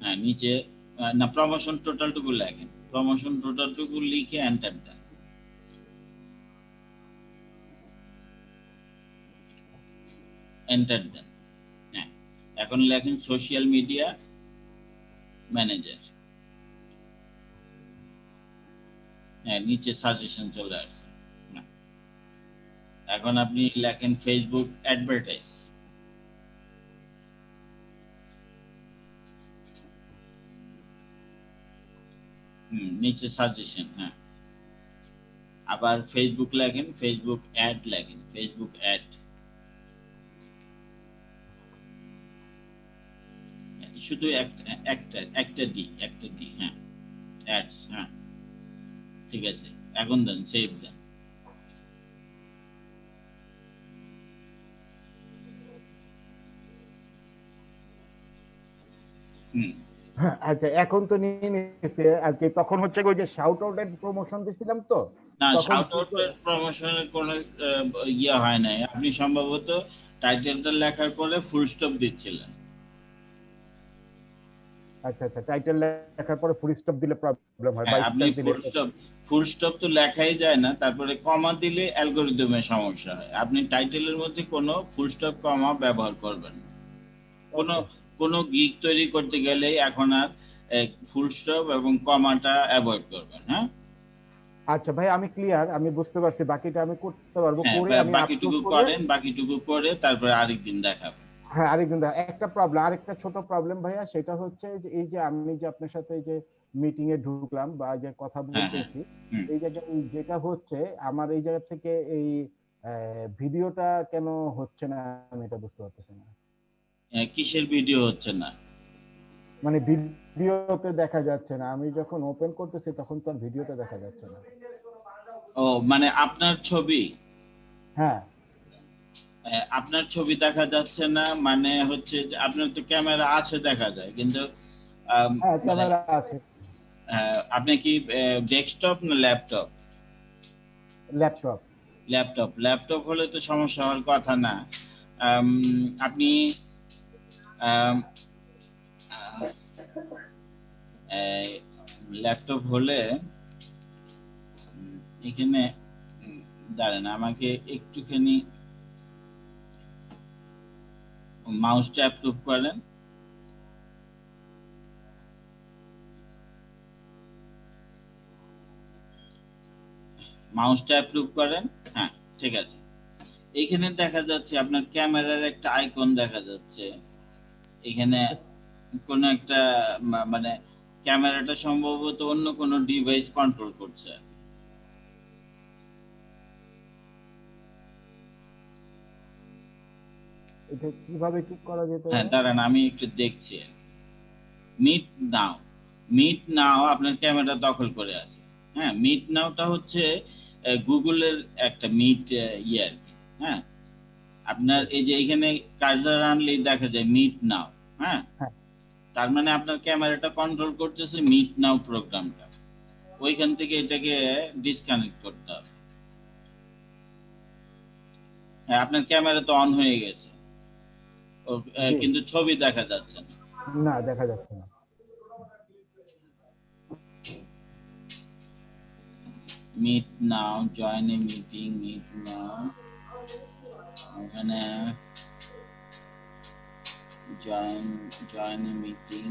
হ্যাঁ, নিচে না, প্রমোশন টোটালটুকু লেখেন, প্রমোশন টোটালটুকু লিখে এন্টার দেন। এন্টার দেন। হ্যাঁ, এখন লেখেন সোশ্যাল মিডিয়া ম্যানেজার। হ্যাঁ, নিচে সাজেশন চলে আসছে। হ্যাঁ, এখন আপনি লেখেন ফেসবুক অ্যাডভার্টাইজ। নিচে সাজেশন, হ্যাঁ। আবার ফেসবুক লেখেন, ফেসবুক অ্যাড লেখেন, ফেসবুক অ্যাড, শুধু একটা ডি, হ্যাঁ, অ্যাডস, হ্যাঁ, ঠিক আছে। এখন দেন, সেভ দেন। হুম। আচ্ছা, এখন তো নিয়ে নিয়েছে আর কি। তখন হচ্ছে ওই যে শাউট আউটের প্রমোশন দিছিলাম তো, না, তখন শাউট কি আউটের প্রমোশনের কোনো ইয়ে হয় নাই। আপনি সম্ভবত টাইটেলটা লেখার পরে ফুল স্টপ দিচ্ছিলেন। আচ্ছা আচ্ছা, টাইটেল লেখার পরে ফুল স্টপ দিলে প্রবলেম হয়, বা হ্যাঁ, আপনি স্পেস দিলে? ফুল স্টপ তো লেখাই যায় না, তারপরে কমা দিলে অ্যালগরিদমের সমস্যা হয়। আপনি টাইটেলের মধ্যে কোনো ফুল স্টপ কমা ব্যবহার করবেন না। কোনো ওকে। কোনো গিগ তৈরি করতে গেলে এখন আর ফুল স্টপ এবং কমাটা অ্যাভয়েড করবেন, হ্যাঁ। আচ্ছা ভাই, আমি ক্লিয়ার, আমি বুঝতে পারছি। বাকিটা আমি করতে পারবো, হ্যাঁ, করে আমি আপলোড বাকিটুকু করে। করেন, বাকিটুকু করে তারপরে আরেকদিন দেখাবেন। হ্যাঁ, আরেকদিন একটা প্রবলেম, আরেকটা ছোট প্রবলেম ভাইয়া, সেটা হচ্ছে যে এই যে আমি যে আপনার সাথে এই যে মিটিং এ ঢুকলাম বা যে কথা হ্যাঁ, হ্যাঁ। বলতেছি, হুম। এই জায়গায় যেটা হচ্ছে, আমার এই জায়গা থেকে এই ভিডিওটা কেন হচ্ছে না, আমি এটা বুঝতে পারতেছি না। কিসের ভিডিও হচ্ছে না? মানে ভিডিওতে দেখা যাচ্ছে না, আমি যখন ওপেন করতেছি তখন তো আর ভিডিওতে দেখা যাচ্ছে না। ও, মানে আপনার ছবি, হ্যাঁ আপনার ছবি দেখা যাচ্ছে না, মানে হচ্ছে যে আপনার তো ক্যামেরা আছে দেখা যায়, কিন্তু হ্যাঁ, মানে ক্যামেরা আছে। আপনি কি ডেস্কটপ না ল্যাপটপ? ল্যাপটপ। ল্যাপটপ হলে তো সমস্যা হওয়ার কথা না। আম, আপনি ল্যাপটপ হলে এখানে দাঁড়ান, আমাকে একটুখানি মাউসটা অ্যাপ্রুভ করেন। মাউসটা অ্যাপ্রুভ করেন, হ্যাঁ, ঠিক আছে। এখানে দেখা যাচ্ছে আপনার ক্যামেরার একটা আইকন দেখা যাচ্ছে এখানে। কোন একটা মানে ক্যামেরাটা সম্ভবত অন্য কোনো ডিভাইস কন্ট্রোল করছে। এটা কিভাবে ঠিক করা যেতে হ্যাঁ, পারে? দাঁড়ান, আমি একটু দেখছি। মিট নাও, মিট নাও আপনার ক্যামেরা দখল করে আছে। হ্যাঁ, মিট নাওটা হচ্ছে গুগলের একটা মিট ইয়ে আর কি, হ্যাঁ। আপনার জি। এই যে এখানে কার্সার আনলেই দেখা যায় মিট নাও, হ্যাঁ। হ্যাঁ। তার মানে আপনার ক্যামেরাটা কন্ট্রোল করতেছে মিট নাও প্রোগ্রামটা। ওইখান থেকে এটাকে ডিসকানেক্ট করতে হবে। হ্যাঁ, আপনার ক্যামেরা তো অন হয়ে গেছে, জি। কিন্তু ছবি দেখা যাচ্ছে না। না, দেখা যাচ্ছে না। Meet now, join a meeting, meet now, ওখানে জয়েন এ মিটিং।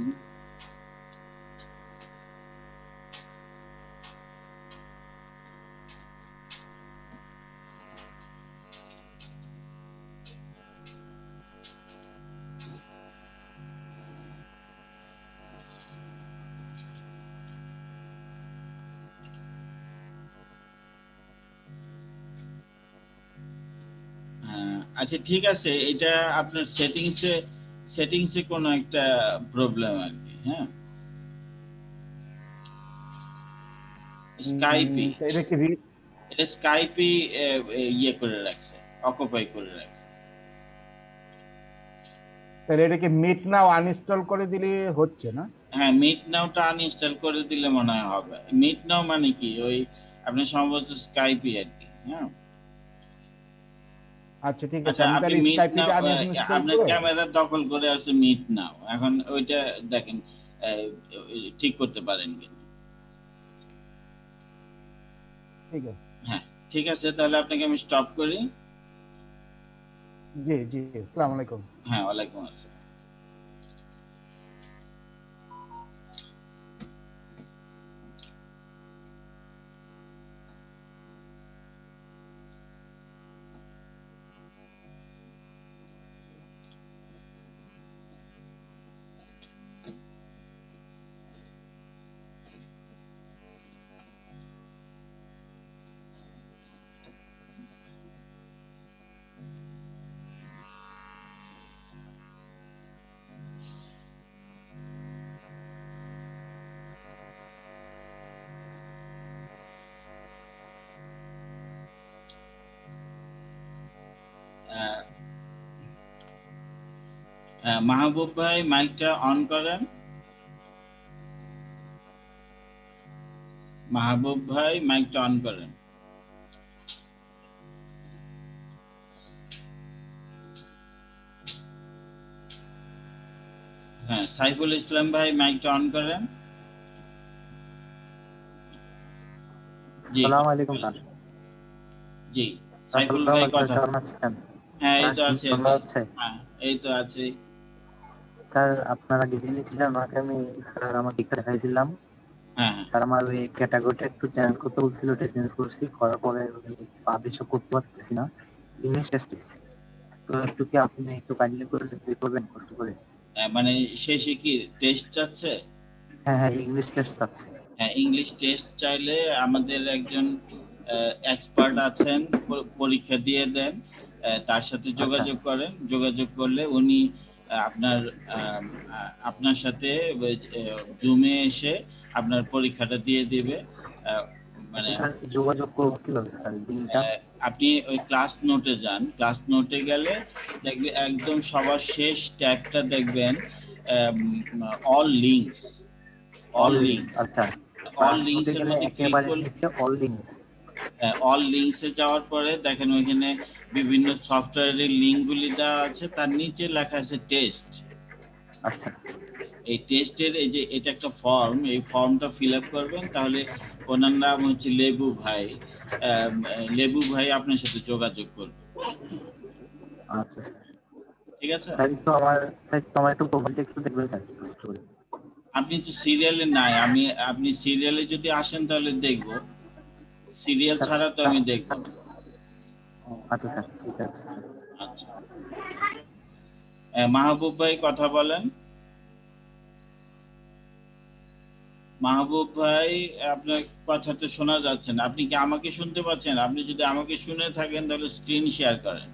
আচ্ছা, ঠিক আছে, এটা আপনার সেটিংসে কোনো একটা প্রবলেম আর কি, হ্যাঁ। স্কাইপি, তো এটা কি এটা স্কাইপই ইয়ে করে রাখছে, অকুপাই করে রাখছে। তাহলে এটা কি মিট নাও আনইনস্টল করে দিলে হচ্ছে না? হ্যাঁ, মিট নাওটা আনইনস্টল করে দিলে মনে হয় হবে। মিট নাও মানে কি, ওই আপনি সম্ভবত স্কাইপই আর কি, হ্যাঁ। আচ্ছা ঠিক আছে, আচ্ছা, আমি আপনি তাহলে মিট নাও, স্কাইপিটা আনইনস্টল আপনার করে। ক্যামেরা দখল করে আছে মিট নাও, এখন ওইটা দেখেন আহ, ঠিক করতে পারেন কিনা। ঠিক আছে। হ্যাঁ, ঠিক আছে, তাহলে আপনাকে আমি স্টপ করি। জি জি, আসসালামু আলাইকুম। হ্যাঁ, ওয়ালাইকুম আসসালাম। মাহবুব ভাই মাইকটা অন করেন। মাহবুব ভাই মাইকটা অন করেন। হ্যাঁ, সাইফুল ইসলাম ভাই মাইকটা অন করেন। জি, আসসালামু আলাইকুম স্যার। জি, সাইফুল আসসালামু ভাই আলাইকুম, কথা। কেমন আছেন? হ্যাঁ, এই হ্যাঁ, তো আছে, এই ভালো তো। আছে। হ্যাঁ, এই তো আছে। স্যার আপনারা ডিটেইলে ছিলেন, স্যার আমাকে একটা দেখাইছিলাম। হ্যাঁ, হ্যাঁ। স্যার আমার ওই ক্যাটাগরিটা একটু চেঞ্জ করতে বলছিল, ওটা চেঞ্জ করছি, করার পরে পাবলিশ করতে পারতেছি না, ইংলিশ টেস্ট দিচ্ছি। তো একটু কি আপনি একটু কাইন্ডলি করে করবেন কষ্ট করে? মানে শেষে কি টেস্ট চাচ্ছে? হ্যাঁ হ্যাঁ, ইংলিশ টেস্ট আছে। হ্যাঁ, ইংলিশ টেস্ট চাইলে আমাদের একজন এক্সপার্ট আছেন, পরীক্ষা দিয়ে দেন। তার সাথে আচ্ছা যোগাযোগ করেন। যোগাযোগ করলে উনি আপনার আপনার সাথে জুমে এসে আপনার পরীক্ষাটা দিয়ে দিবে। মানে আচ্ছা স্যার, যোগাযোগ করবো কিভাবে স্যার লিঙ্কটা? আপনি ওই ক্লাস নোটে যান। ক্লাস নোটে গেলে দেখবে একদম সবার শেষ ট্যাবটা দেখবেন অল লিঙ্কস। All links. আচ্ছা, অল ক্লাস লিঙ্কস নোটে এর গেলে মধ্যে ক্লিক একেবারে করলে নিচে অল লিঙ্কস। অল লিঙ্কসে যাওয়ার পরে দেখেন ওইখানে বিভিন্ন সফটওয়্যারের লিঙ্কগুলি দেওয়া আছে, তার নিচে লেখা আছে টেস্ট। আচ্ছা এই টেস্টের এই যে এটা একটা ফর্ম, এই ফর্মটা ফিল আপ করবেন। তাহলে ওনার নাম হচ্ছে লেবু ভাই। লেবু ভাই আপনার সাথে যোগাযোগ করবে। আচ্ছা স্যার। ঠিক আছে? স্যার একটু আমার একটু প্রোফাইলটা একটু দেখবেন স্যার একটু করে। আপনি তো সিরিয়ালে নাই। আপনি সিরিয়ালে যদি আসেন তাহলে দেখব। সিরিয়াল স্যার ছাড়া তো আমি দেখব না। আচ্ছা স্যার, ঠিক আছে স্যার। আচ্ছা, মাহবুব ভাই কথা বলেন। মাহবুব ভাই, আপনার কথা তো শোনা যাচ্ছে না। আপনি কি আমাকে শুনতে পাচ্ছেন? আপনি যদি আমাকে শুনে থাকেন তাহলে স্ক্রিন শেয়ার করেন।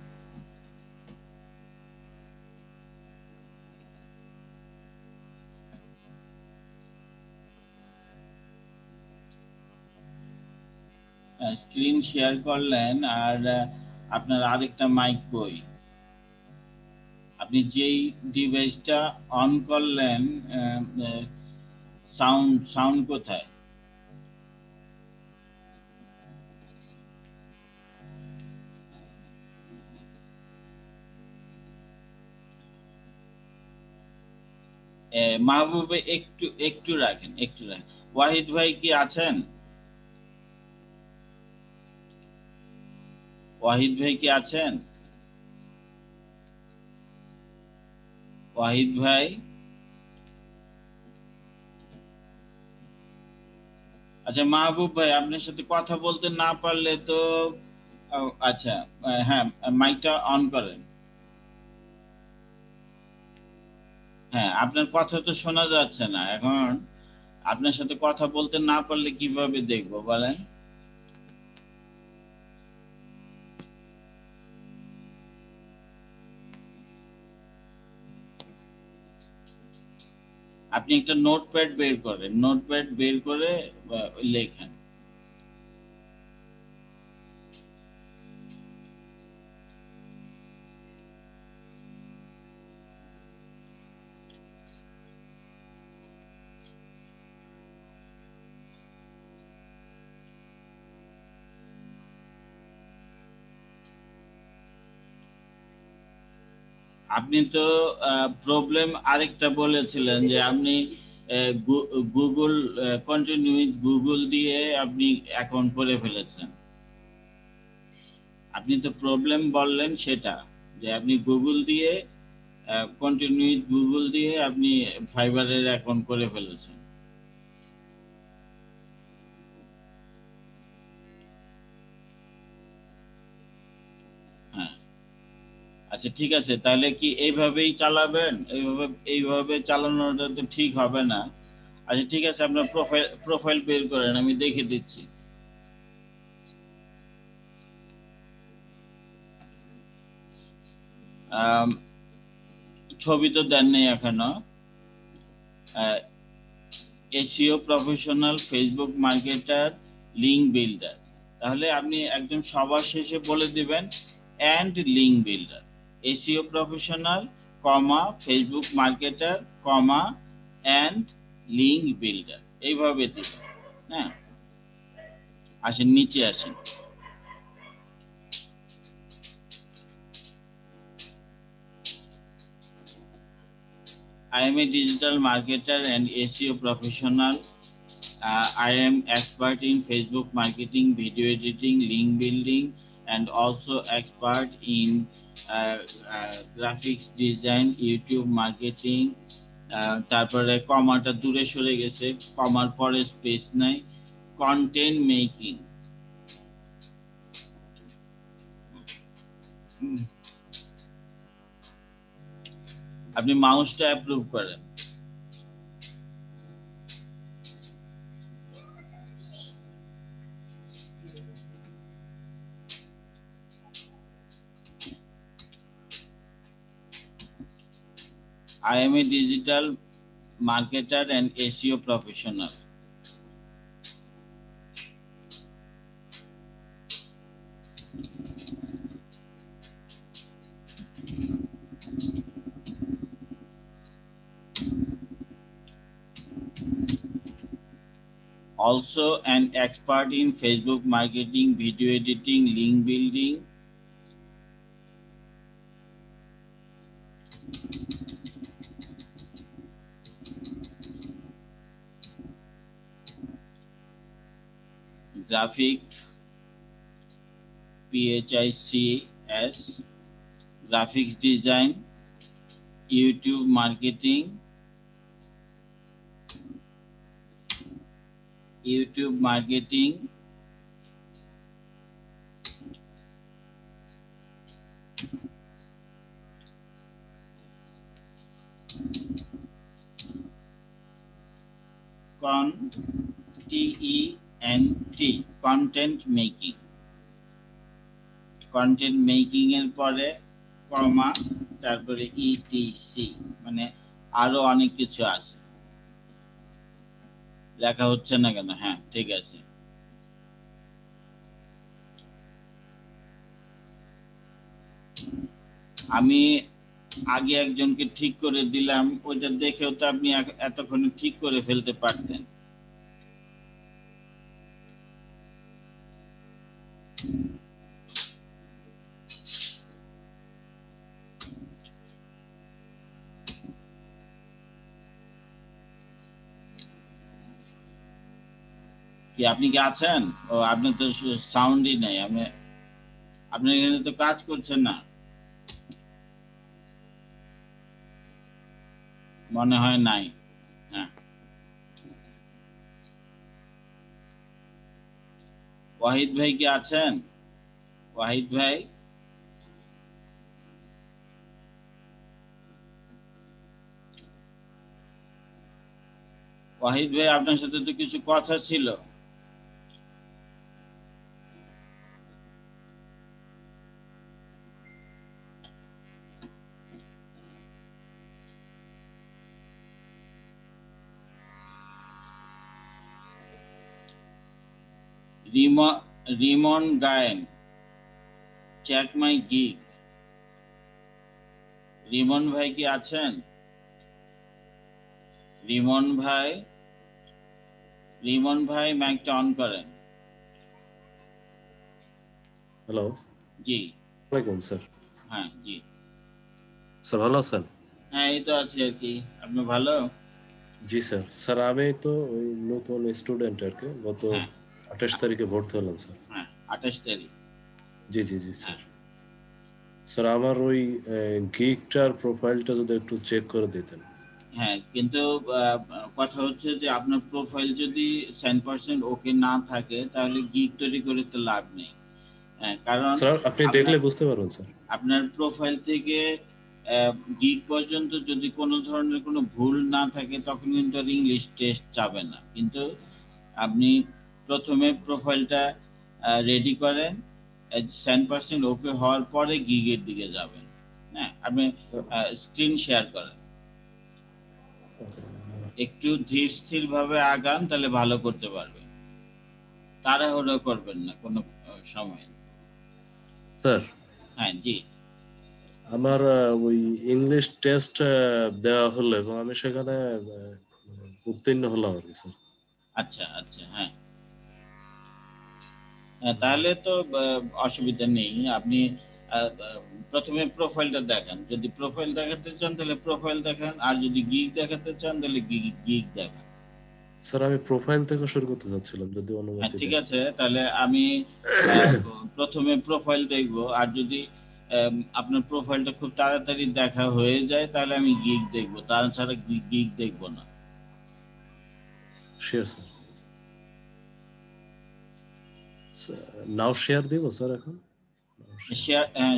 স্ক্রিন শেয়ার করলেন। আর আপনার আরেকটা মাইক কই? আপনি যেই ডিভাইসটা অন করলেন, সাউন্ড কোথায়? মাহবুব ভাই একটু একটু রাখেন, একটু রাখেন। ওয়াহিদ ভাই কি আছেন? ওয়াহিদ ভাই কি আছেন? ওয়াহিদ ভাই, আচ্ছা মাহবুব ভাই, আপনার সাথে কথা বলতে না পারলে তো আচ্ছা, হ্যাঁ, মাইকটা অন করেন। হ্যাঁ, আপনার কথা তো শোনা যাচ্ছে না এখন। আপনার সাথে কথা বলতে না পারলে কিভাবে দেখবো বলেন? আপনি একটা নোটপ্যাড বের করেন, নোটপ্যাড বের করে লেখেন। আপনি তো প্রবলেম আরেকটা বলেছিলেন যে আপনি গুগল কন্টিনিউ উইথ গুগল দিয়ে আপনি অ্যাকাউন্ট করে ফেলেছেন। আপনি তো প্রবলেম বললেন সেটা, যে আপনি গুগল দিয়ে কন্টিনিউ উইথ গুগল দিয়ে আপনি ফাইবারের অ্যাকাউন্ট করে ফেলেছেন। হ্যাঁ, আচ্ছা ঠিক আছে। তাহলে কি এইভাবেই চালাবেন? এইভাবে চালানোটা তো ঠিক হবে না। আচ্ছা ঠিক আছে, আপনার প্রোফাইল বের করেন, আমি দেখে দিচ্ছি। ছবি তো দেন নেই এখনো। SEO professional, Facebook marketer, link builder. তাহলে আপনি একদম সবার শেষে বলে দিবেন and link builder. SEO professional, comma Facebook marketer comma and link builder, এইভাবে দিবেন। হ্যাঁ, আসেন নিচে আসেন। I am a digital marketer and SEO professional. I am expert in Facebook marketing, video editing, link building, and also expert in graphics design, YouTube marketing. তারপরে কমাটা দূরে সরে গেছে, কমার পরে স্পেস নাই, কন্টেন্ট মেকিং। আপনি মাউসটা অ্যাপ্রুভ করেন। I am a digital marketer and SEO professional. Also an expert in Facebook marketing, video editing, link building. Graphic, PHICS, graphics design, YouTube marketing, content making, content making এর পরে কমা তারপরে etc, মানে আরো অনেক কিছু আছে। লেখা হচ্ছে না কেন? হ্যাঁ ঠিক আছে। আমি আগে একজনকে ঠিক করে দিলাম, ওইটা দেখেও তো আপনি এতক্ষণে ঠিক করে ফেলতে পারতেন। কি আপনি কি আছেন? ও আপনি তো সাউন্ডই নাই, আপনি এখানে তো কাজ করছেন না মনে হয়। নাই, হ্যাঁ। ওয়াহিদ ভাই কি আছেন? ওয়াহিদ ভাই, ওয়াহিদ ভাই আপনার সাথে তো কিছু কথা ছিল। Rimon Gayen, check my gig. Rimon ভাই কি আছেন? রিমন ভাই মাইকটা অন করেন। হ্যালো, জি ওয়ালাইকুম স্যার। হ্যাঁ জি স্যার ভালো আছেন? হ্যাঁ, এই তো আছি আর কি। আপনি ভালো? জি স্যার। স্যার আমি তো ওই নতুন স্টুডেন্ট আর কি, গত হ্যাঁ 28 তারিখে ভর্তি হলাম স্যার। হ্যাঁ 28 তারিখ। জি জি জি স্যার। স্যার আমার ওই গিগটার প্রোফাইলটা যদি একটু চেক করে দিতেন। হ্যাঁ, কিন্তু কথা হচ্ছে যে আপনার প্রোফাইল যদি 100% ওকে না থাকে তাহলে গিগ তৈরি করে তো লাভ নেই। হ্যাঁ, কারণ স্যার আপনি দেখলে বুঝতে পারবেন স্যার। আপনার প্রোফাইল থেকে গিগ পর্যন্ত যদি কোনো ধরনের কোনো ভুল না থাকে তখন কিন্তু আর ইংলিশ টেস্ট যাবে না। কিন্তু আপনি প্রথমে প্রোফাইলটা রেডি করেন, 100% ওকে হওয়ার পরে গিগের দিকে যাবেন। হ্যাঁ, আপনি স্ক্রিন শেয়ার করেন, একটু ধীর স্থির ভাবে আগান, তাহলে ভালো করতে পারবেন। তাড়াহুড়ো করবেন না কোনো সময়। স্যার হ্যাঁ জি আমার ওই ইংলিশ টেস্ট দেওয়া হলো এবং আমি সেখানে উত্তীর্ণ হলাম আর কি স্যার। আচ্ছা আচ্ছা, হ্যাঁ তাহলে তো অসুবিধা নেই। আপনি প্রথমে প্রোফাইলটা দেখান, যদি প্রোফাইল দেখাতে চান তাহলে প্রোফাইল দেখান, আর যদি গিগ দেখাতে চান তাহলে গিগ দেখান। স্যার আমি প্রোফাইল থেকে শুরু করতে চাচ্ছিলাম যদি হ্যাঁ অনুমতি ঠিক দেন। আছে, তাহলে আমি প্রথমে প্রোফাইল দেখবো, আর যদি আপনার প্রোফাইলটা খুব তাড়াতাড়ি দেখা হয়ে যায় তাহলে আমি গিগ দেখবো, তাছাড়া গিগ দেখবো না। Sure sir. নাও শেয়ার দিব স্যার এখন?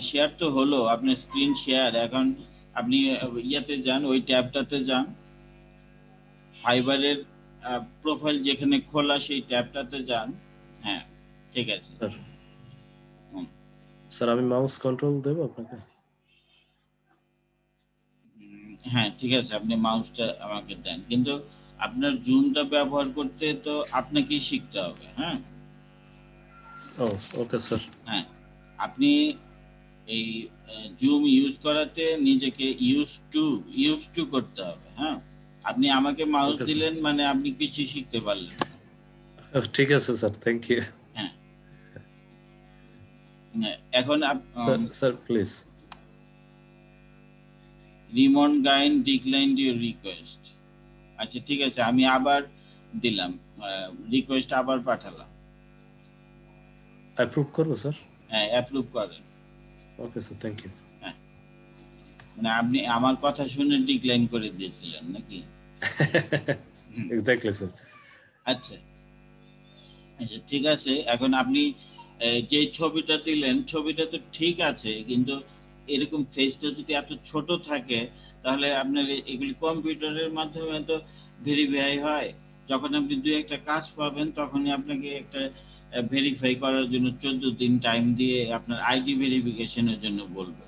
শেয়ার তো হলো, আপনার স্ক্রিন শেয়ার। এখন আপনি ইয়াতে যান, ওই ট্যাবটাতে যান, ফাইবারের প্রোফাইল যেখানে খোলা সেই ট্যাবটাতে যান। হ্যাঁ ঠিক আছে স্যার। স্যার আমি মাউস কন্ট্রোল দেব আপনাকে? হ্যাঁ ঠিক আছে, আপনি মাউসটা আমাকে দেন, কিন্তু আপনার জুমটা ব্যবহার করতে তো আপনাকেই শিখতে হবে। হ্যাঁ ও ওকে স্যার। হ্যাঁ, আপনি এই জুম ইউজ করাতে নিজেকে ইউজ টু করতে হবে। হ্যাঁ, আপনি আমাকে মাউস Okay, sir. দিলেন মানে আপনি কিছু শিখতে পারলেন। ঠিক আছে স্যার, থ্যাংক ইউ। হ্যাঁ, এখন sir please. Rimon Gayen declined your request. আচ্ছা ঠিক আছে, আমি আবার দিলাম, রিকোয়েস্ট আবার পাঠালাম। অ্যাপ্রুভ করবো স্যার? হ্যাঁ অ্যাপ্রুভ করেন। Okay sir, thank you. মানে আপনি আমার কথা শুনে ডিক্লাইন করে দিয়েছিলেন নাকি? Exactly sir. আচ্ছা ঠিক আছে, এখন আপনি যে ছবিটা দিলেন ছবিটা তো ঠিক আছে, কিন্তু এরকম ফেসটা যদি এত ছোট থাকে তাহলে আপনার এগুলি কম্পিউটারের মাধ্যমে তো ভেরিফাই হয়। যখন আপনি দুই একটা কাজ পাবেন তখনই আপনাকে একটা ভেরিফাই করার জন্য 14 দিন টাইম দিয়ে আপনার আইডি ভেরিফিকেশনের জন্য বলবে।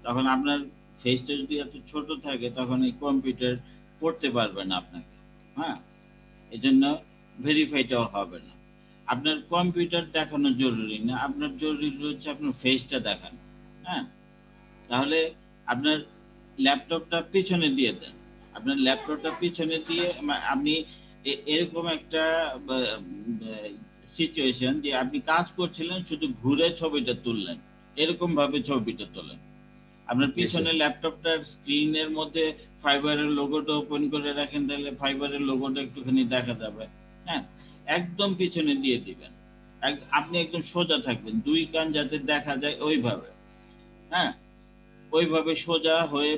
তখন আপনার ফেসটা যদি এত ছোট থাকে তখন এই কম্পিউটার পড়তে পারবে না আপনাকে। হ্যাঁ, এই জন্য ভেরিফাইটাও হবে না। আপনার কম্পিউটার দেখানো জরুরি না, আপনার জরুরি হচ্ছে আপনার ফেসটা দেখানো। হ্যাঁ, তাহলে আপনার ল্যাপটপটা পিছনে দিয়ে দেন। আপনার ল্যাপটপটা পিছনে দিয়ে আপনি এরকম একটা সিচুয়েশন যে আপনি কাজ করছিলেন, শুধু ঘুরে ছবিটা তুললেন, এরকম ভাবে ছবিটা তোলেন। আপনার পিছনে ল্যাপটপটার স্ক্রিনের মধ্যে ফাইবারের লোগোটা ওপেন করে রাখেন, তাহলে ফাইবারের লোগোটা একটুখানি দেখা যাবে। হ্যাঁ, একদম পিছনে দিয়ে দিবেন, আপনি একদম সোজা থাকবেন, দুই কান যাতে দেখা যায় ওইভাবে। হ্যাঁ, ওইভাবে সোজা হয়ে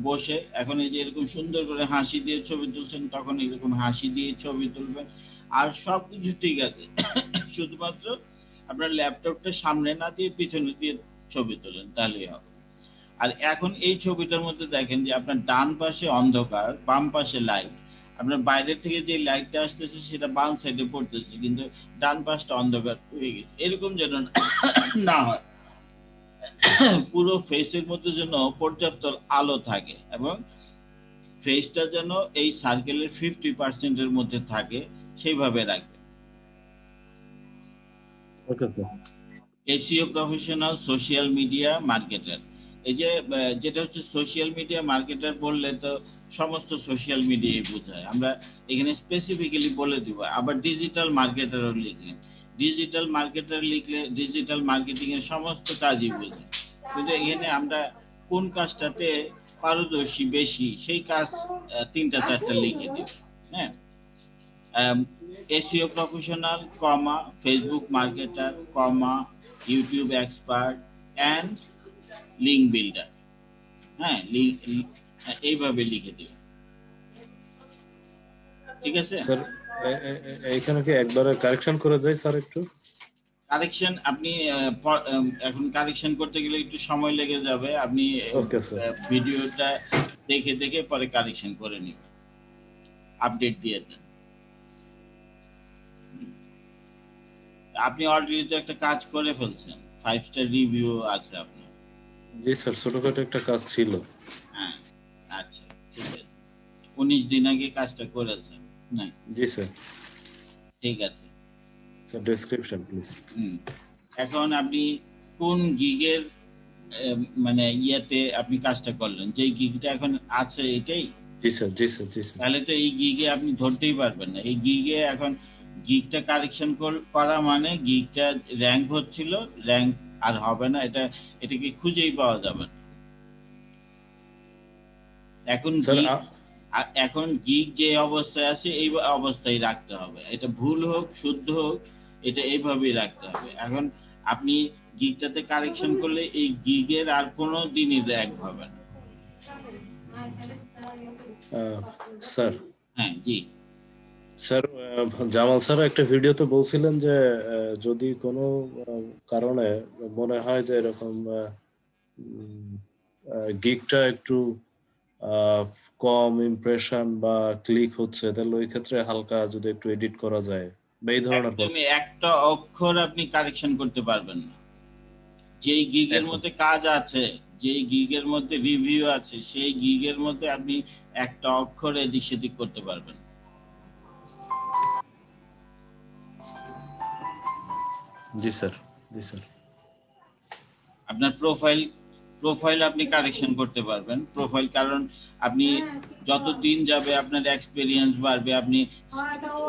বসে, এখন এই যে এরকম সুন্দর করে হাসি দিয়ে ছবি তুলছেন, তখন এরকম হাসি দিয়ে ছবি তুলবেন। আর সবকিছু ঠিক আছে, শুধুমাত্র আপনার ল্যাপটপটা সামনে না দিয়ে পিছনে দিয়ে ছবি তোলেন, তাহলেই হবে। আর এখন এই ছবিটার মধ্যে দেখেন যে আপনার ডান পাশে অন্ধকার, বাম পাশে লাইট। আপনার বাইরের থেকে যে লাইটটা আসতেছে সেটা বাম সাইডে পড়তেছে, কিন্তু ডান পাশটা অন্ধকার হয়ে গেছে। এরকম যেন না হয়, পুরো ফেসের মধ্যে যেন পর্যাপ্ত আলো থাকে এবং ফেসটা যেন এই সার্কেলের 50% মধ্যে থাকে, সেইভাবে রাখবে। Okay sir. SEO professional social media marketer, এই যে যেটা হচ্ছে সোশ্যাল মিডিয়া মার্কেটার বললে তো সমস্ত সোশ্যাল মিডিয়াই বোঝায়, আমরা এখানে স্পেসিফিক্যালি বলে দিব। আবার ডিজিটাল মার্কেটারও লিখলেন, ডিজিটাল মার্কেটার লিখলে ডিজিটাল মার্কেটিং এর সমস্ত কাজই বোঝায়, কিন্তু এখানে আমরা কোন কাজটাতে পারদর্শী বেশি সেই কাজ 3টা 4টা লিখে দিব। হ্যাঁ, SEO professional comma Facebook marketer comma YouTube expert and link builder. হ্যাঁ, এইভাবে লিখে দিও, ঠিক আছে স্যার এইখানে কি একবারে কারেকশন করে যায় স্যার? একটু কারেকশন আপনি এখন কারেকশন করতে গেলে একটু সময় লেগে যাবে, আপনি ওকে স্যার। ভিডিওটা দেখে দেখে পরে কারেকশন করে নেবেন, আপডেট দিয়ে দেন। আপনি অলরেডি তো একটা কাজ করে ফেলছেন, 5 স্টার রিভিউ আছে আপনার। জি স্যার, ছোটখাটো একটা কাজ ছিল। হ্যাঁ আচ্ছা ঠিক আছে, 19 দিন আগে কাজটা করেছেন না? জি স্যার। ঠিক আছে স্যার ডেসক্রিপশন প্লিজ। এখন আপনি কোন গিগের মানে ইয়েতে আপনি কাজটা করলেন, যে গিগটা এখন আছে এটাই, জি স্যার, জি স্যার, জি স্যার। তাহলে তো এই গিগে আপনি ধরতেই পারবেন না। এই গিগে এখন গিগটা কারেকশন করা মানে গিগটা র্যাঙ্ক হচ্ছিল, র্যাঙ্ক আর হবে না, এটাকে খুঁজেই পাওয়া যাবে না। এখন স্যার গিগ এখন গিগ যে অবস্থায় আছে এই অবস্থায় রাখতে হবে, এটা ভুল হোক শুদ্ধ হোক, এটা এইভাবেই রাখতে হবে। এখন আপনি গিগটাতে কারেকশন করলে এই গিগের আর কোনো দিনই র্যাঙ্ক হবে না। স্যার, হ্যাঁ জি স্যার জামাল স্যার একটা ভিডিওতে বলছিলেন যে যদি কোনো কারণে মনে হয় যে এরকম গিগটা একটু কম ইমপ্রেশন বা ক্লিক হচ্ছে, তাহলে ওই ক্ষেত্রে হালকা যদি একটু এডিট করা যায় বা এই ধরনের একদমই একটা অক্ষর আপনি কারেকশন করতে পারবেন না। যেই গিগের এখন মধ্যে কাজ আছে, যেই গিগের মধ্যে রিভিউ আছে, সেই গিগের মধ্যে আপনি একটা অক্ষর এদিক সেদিক করতে পারবেন। জি স্যার, জি স্যার। আপনার প্রোফাইল আপনি কারেকশন করতে পারবেন, প্রোফাইল, কারণ আপনি যত দিন যাবে আপনার এক্সপেরিয়েন্স বাড়বে, আপনি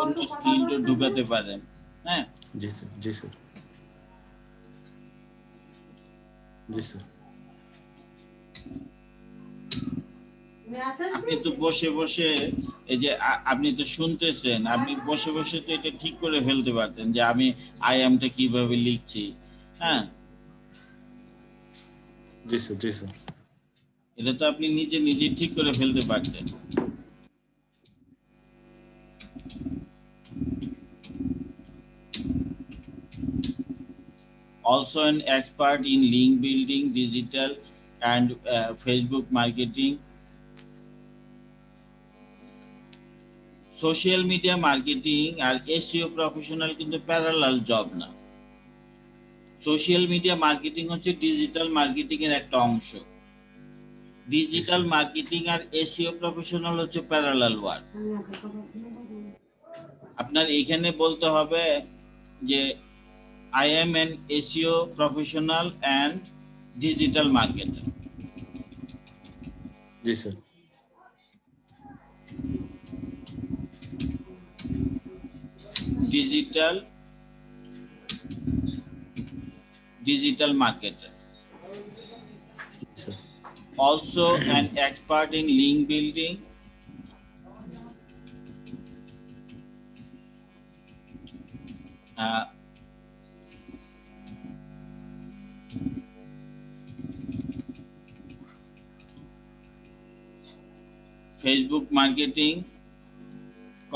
অন্য স্কিলটা ঢুকাতে পারেন। হ্যাঁ জি স্যার, জি স্যার, জি স্যার। আপনি তো বসে বসে এই যে আপনি তো শুনতেছেন, আপনি বসে বসে তো এটা ঠিক করে ফেলতে পারতেন যে আমি আই এমটা কিভাবে লিখছি। হ্যাঁ জি স্যার, জি স্যার। এটা তো আপনি নিজে ঠিক করে ফেলতে পারতেন। Also an expert in link building, digital and Facebook marketing. Social media marketing আর এসইও প্রফেশনাল কিন্তু প্যারালাল জব না। সোশ্যাল মিডিয়া মার্কেটিং হচ্ছে ডিজিটাল মার্কেটিং এর একটা অংশ, ডিজিটাল মার্কেটিং আর এসইও প্রফেশনাল হচ্ছে প্যারালাল ওয়ার্ক। আপনার এখানে বলতে হবে যে I am an SEO professional and digital marketer. G sir, Digital marketer. Sir. Also an expert in link building. Facebook marketing,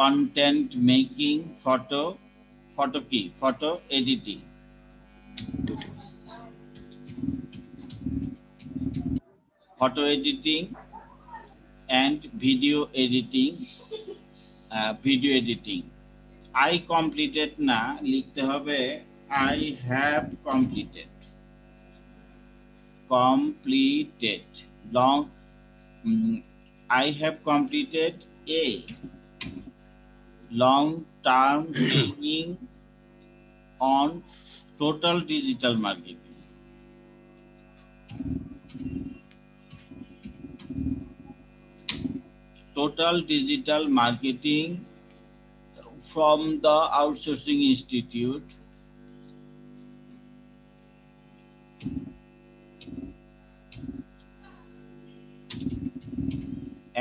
content making, photo editing, and video editing. I completed না, লিখতে হবে I have completed long. I have completed a long-term training on total digital marketing. Total digital marketing from the Outsourcing Institute.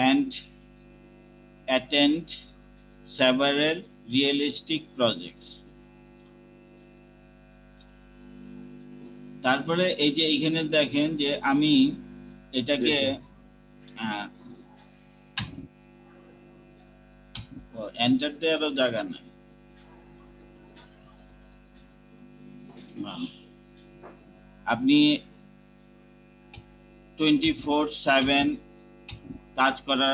And attend several realistic projects. তারপরে এই যে এখানে দেখেন যে আমি এটাকে এন্টার দেওয়ারও জায়গা নাই। আপনি 24/7 কাজ করা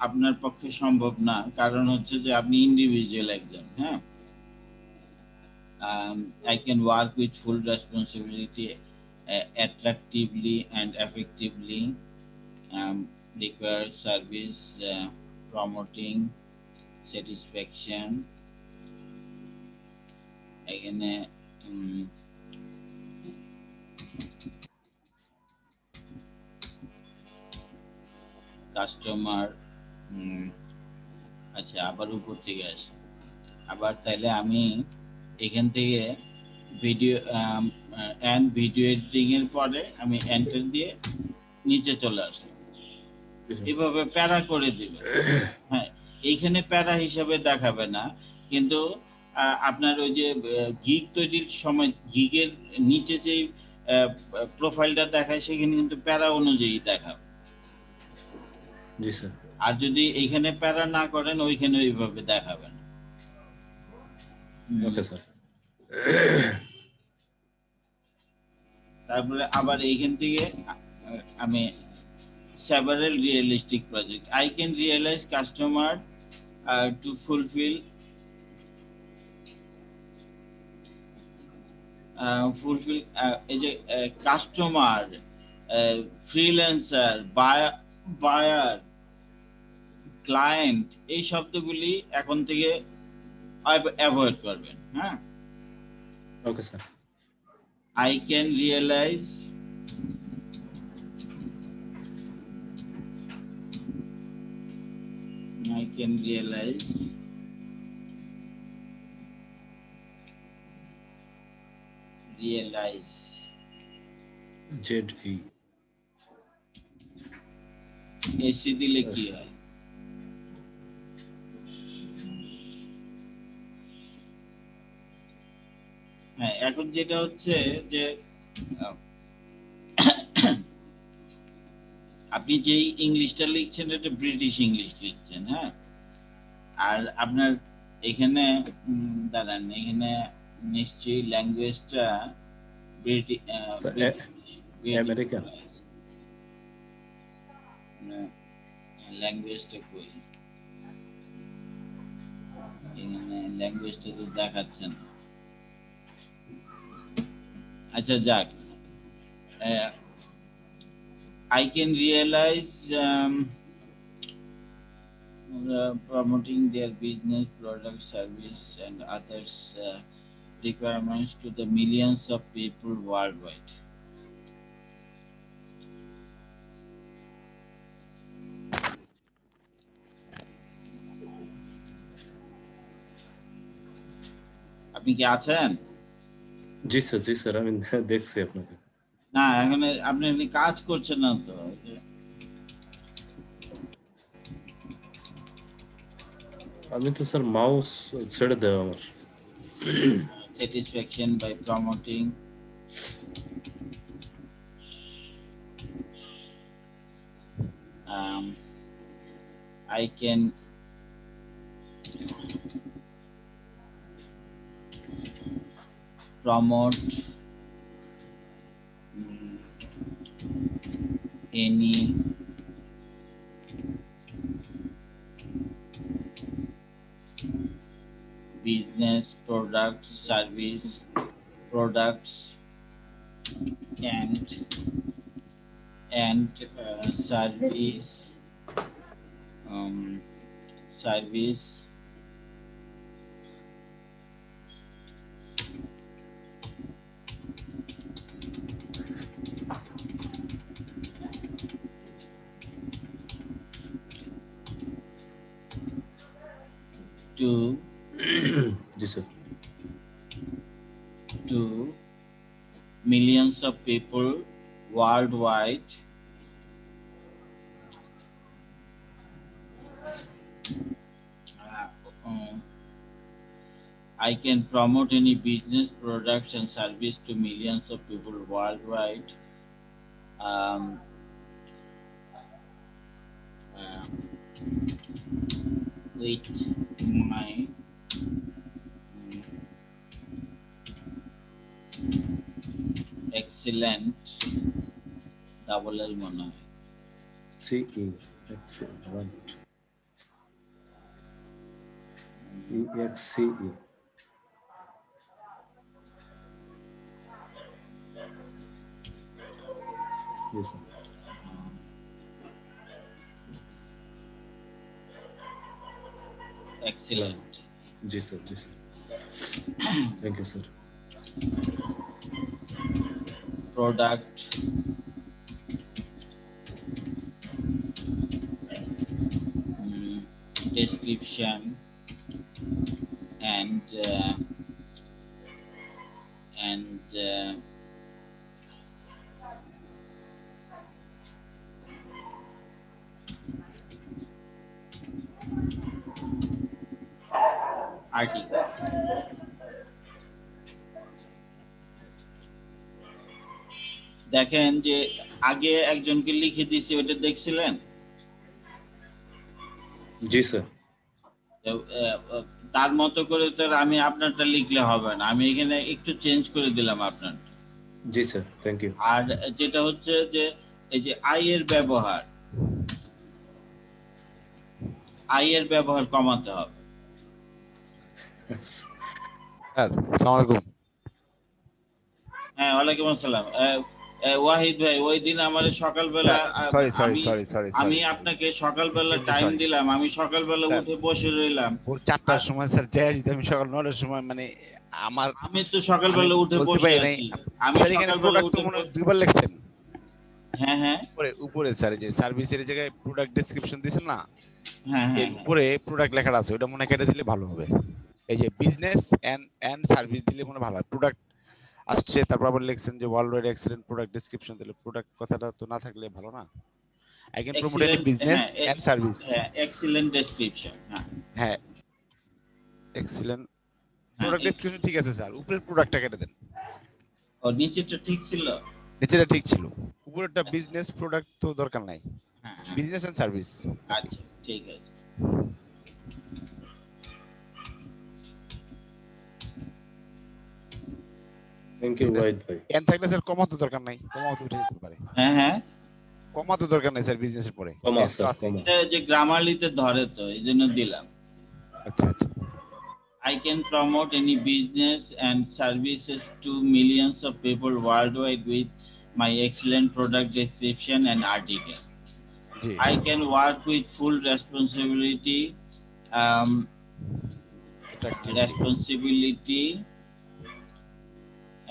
আপনার পক্ষে সম্ভব না, কারণ হচ্ছে যে আপনি ইন্ডিভিজুয়াল একজন। হ্যাঁ, I can work with full responsibility, attractively and effectively, require service, promoting satisfaction. এখানে কাস্টমার, আচ্ছা আবার উপর থেকে আসে। আবার তাহলে আমি এখান থেকে ভিডিও এন্ড ভিডিও এডিটিং এর পরে আমি এন্টার দিয়ে নিচে চলে আসলাম। এভাবে প্যারা করে দিবে। হ্যাঁ, এইখানে প্যারা হিসাবে দেখাবে না, কিন্তু আপনার ওই যে গিগ তৈরির সময় গিগের নিচে যে প্রোফাইলটা দেখায় সেখানে কিন্তু প্যারা অনুযায়ী দেখাবে। জি স্যার। আর যদি এইখানে প্যারা না করেন ওইখানে ওইভাবে দেখাবে না। Okay sir. তারপরে আবার এইখান থেকে আমি several realistic project I can realize customer to fulfill এই যে কাস্টমার, ফ্রিল্যান্সার, বায়ার, ক্লায়েন্ট, এই শব্দগুলি এখন থেকে অ্যাভয়েড করবেন। হ্যাঁ, okay sir. I can realize realize ZE AC দিলে কি হয়? হ্যাঁ, এখন যেটা হচ্ছে যে আপনি যেই ইংলিশটা লিখছেন এটা ব্রিটিশ ইংলিশ লিখছেন। হ্যাঁ, আর আপনার এখানে দাঁড়ান, এখানে নিশ্চয়ই ল্যাঙ্গুয়েজটা আমেরিকান ল্যাঙ্গুয়েজটা কই? এখানে ল্যাঙ্গুয়েজটা তো দেখাচ্ছে না। আচ্ছা যাক, I can realize promoting their business, product, service, and others requirements to the millions of people worldwide. আপনি কি আছেন? জি স্যার, জি স্যার, আমি দেখছি আপনাকে। না, এখন আপনি কাজ করছেন না তো। আমি তো স্যার মাউস ছেড়ে দেব আমার। Satisfaction by promoting I can promote any business, products, service, products and service service to G sir. to millions of people worldwide I can promote any business, products and service to millions of people worldwide with my excellent double L মনে হয় CE excellent EXCE yes sir. excellent जी sir, जी sir, thank you sir. product description and article. দেখেন যে আগে একজনকে লিখে দিছি, ওটা দেখছিলেন? জি স্যার। তার মতো করে তো আমি আপনারটা লিখলে হবে না, আমি এখানে একটু চেঞ্জ করে দিলাম আপনার। জি স্যার, থ্যাংক ইউ। আর যেটা হচ্ছে যে এই যে আই এর ব্যবহার কমাতে হবে। স্যার আসসালামু আলাইকুম। হ্যাঁ, ওয়ালাইকুম আসসালাম। ওয়াহিদ ভাই, ওই দিন আমার সকালবেলা আমি আপনাকে সকালবেলা টাইম দিলাম, আমি সকালবেলা উঠে বসে রইলাম ভোর 4টার সময় স্যার যাই যদি আমি সকাল 9টার সময় মানে আমি তো সকালবেলা উঠে বসে আছি। আমি সকালবেলা উঠে দুইবার লিখছেন। হ্যাঁ হ্যাঁ, উপরে স্যার যে সার্ভিসের জায়গায় প্রোডাক্ট ডেসক্রিপশন দিবেন না, হ্যাঁ হ্যাঁ, উপরে প্রোডাক্ট লেখাটা আছে, ওটা মনে কেটে দিলে ভালো হবে। এই যে বিজনেস এন্ড সার্ভিস দিলে মনে ভালো হয়। প্রোডাক্ট আসছে, তারপর আবার লিখছেন যে world wide excellent product description, দিলে প্রোডাক্ট কথাটা তো না থাকলে ভালো না। I can promote any business and service. হ্যাঁ, এক্সিলেন্ট ডেসক্রিপশন। হ্যাঁ এক্সিলেন্ট প্রোডাক্ট ডেসক্রিপশন ঠিক আছে স্যার, উপরের প্রোডাক্টটা কেটে দেন। ও নিচেরটা ঠিক ছিল? নিচেরটা ঠিক ছিল, উপরেরটা বিজনেস প্রোডাক্ট তো দরকার নাই, হ্যাঁ বিজনেস এন্ড সার্ভিস। আচ্ছা ঠিক আছে। থ্যাংক ইউ ওয়াহিদ ভাই। এন থাকলে স্যার কমা তো দরকার নাই, কমা তো উঠে যেতে পারে। হ্যাঁ হ্যাঁ, কমা তো দরকার নাই স্যার বিজনেসের পরে। কমা স্যার, কমা। এটা যে গ্রামারলিতে ধরে তো এইজন্য দিলাম। আচ্ছা আচ্ছা। I can promote any business and services to millions of people worldwide with my excellent product description and article. G I can work with full responsibility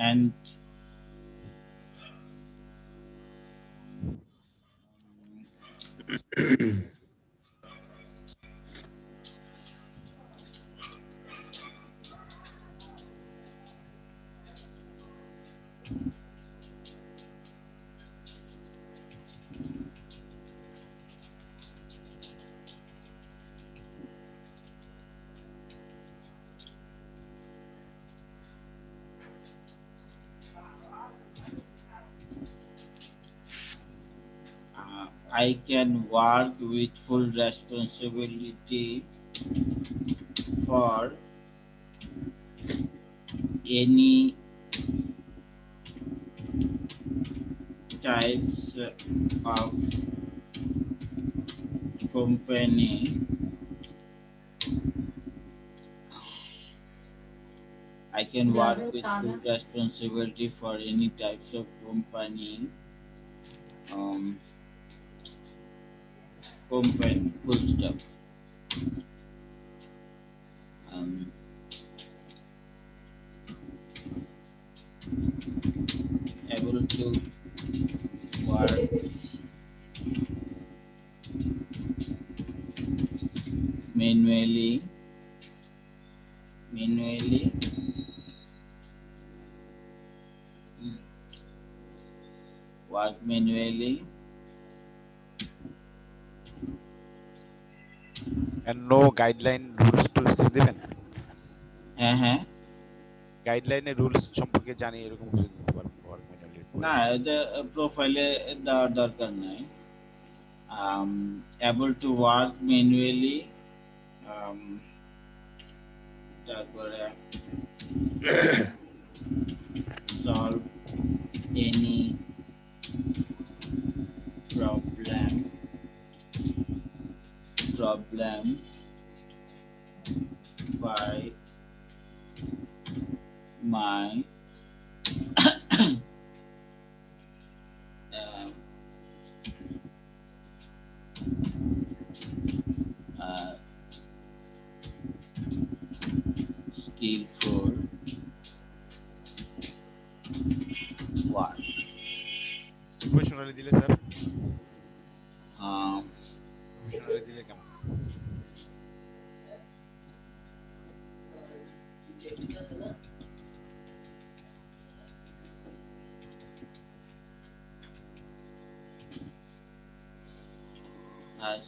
and I can work with full responsibility for any types of company. I can work with full responsibility for any types of company. Company, full stop. Able to work manually work manually and no guideline rules to দিবেন। হ্যাঁ হ্যাঁ, গাইডলাইনের rules সম্পর্কে জানি এরকম কিছু দিতে পারবেন work manually. না এটা প্রোফাইলে দেওয়ার দরকার নাই। able to work manually, তারপরে solve any problem by my skillful work. Professionally দিলে স্যার, Um, প্রফেশনালি দিলে কেমন?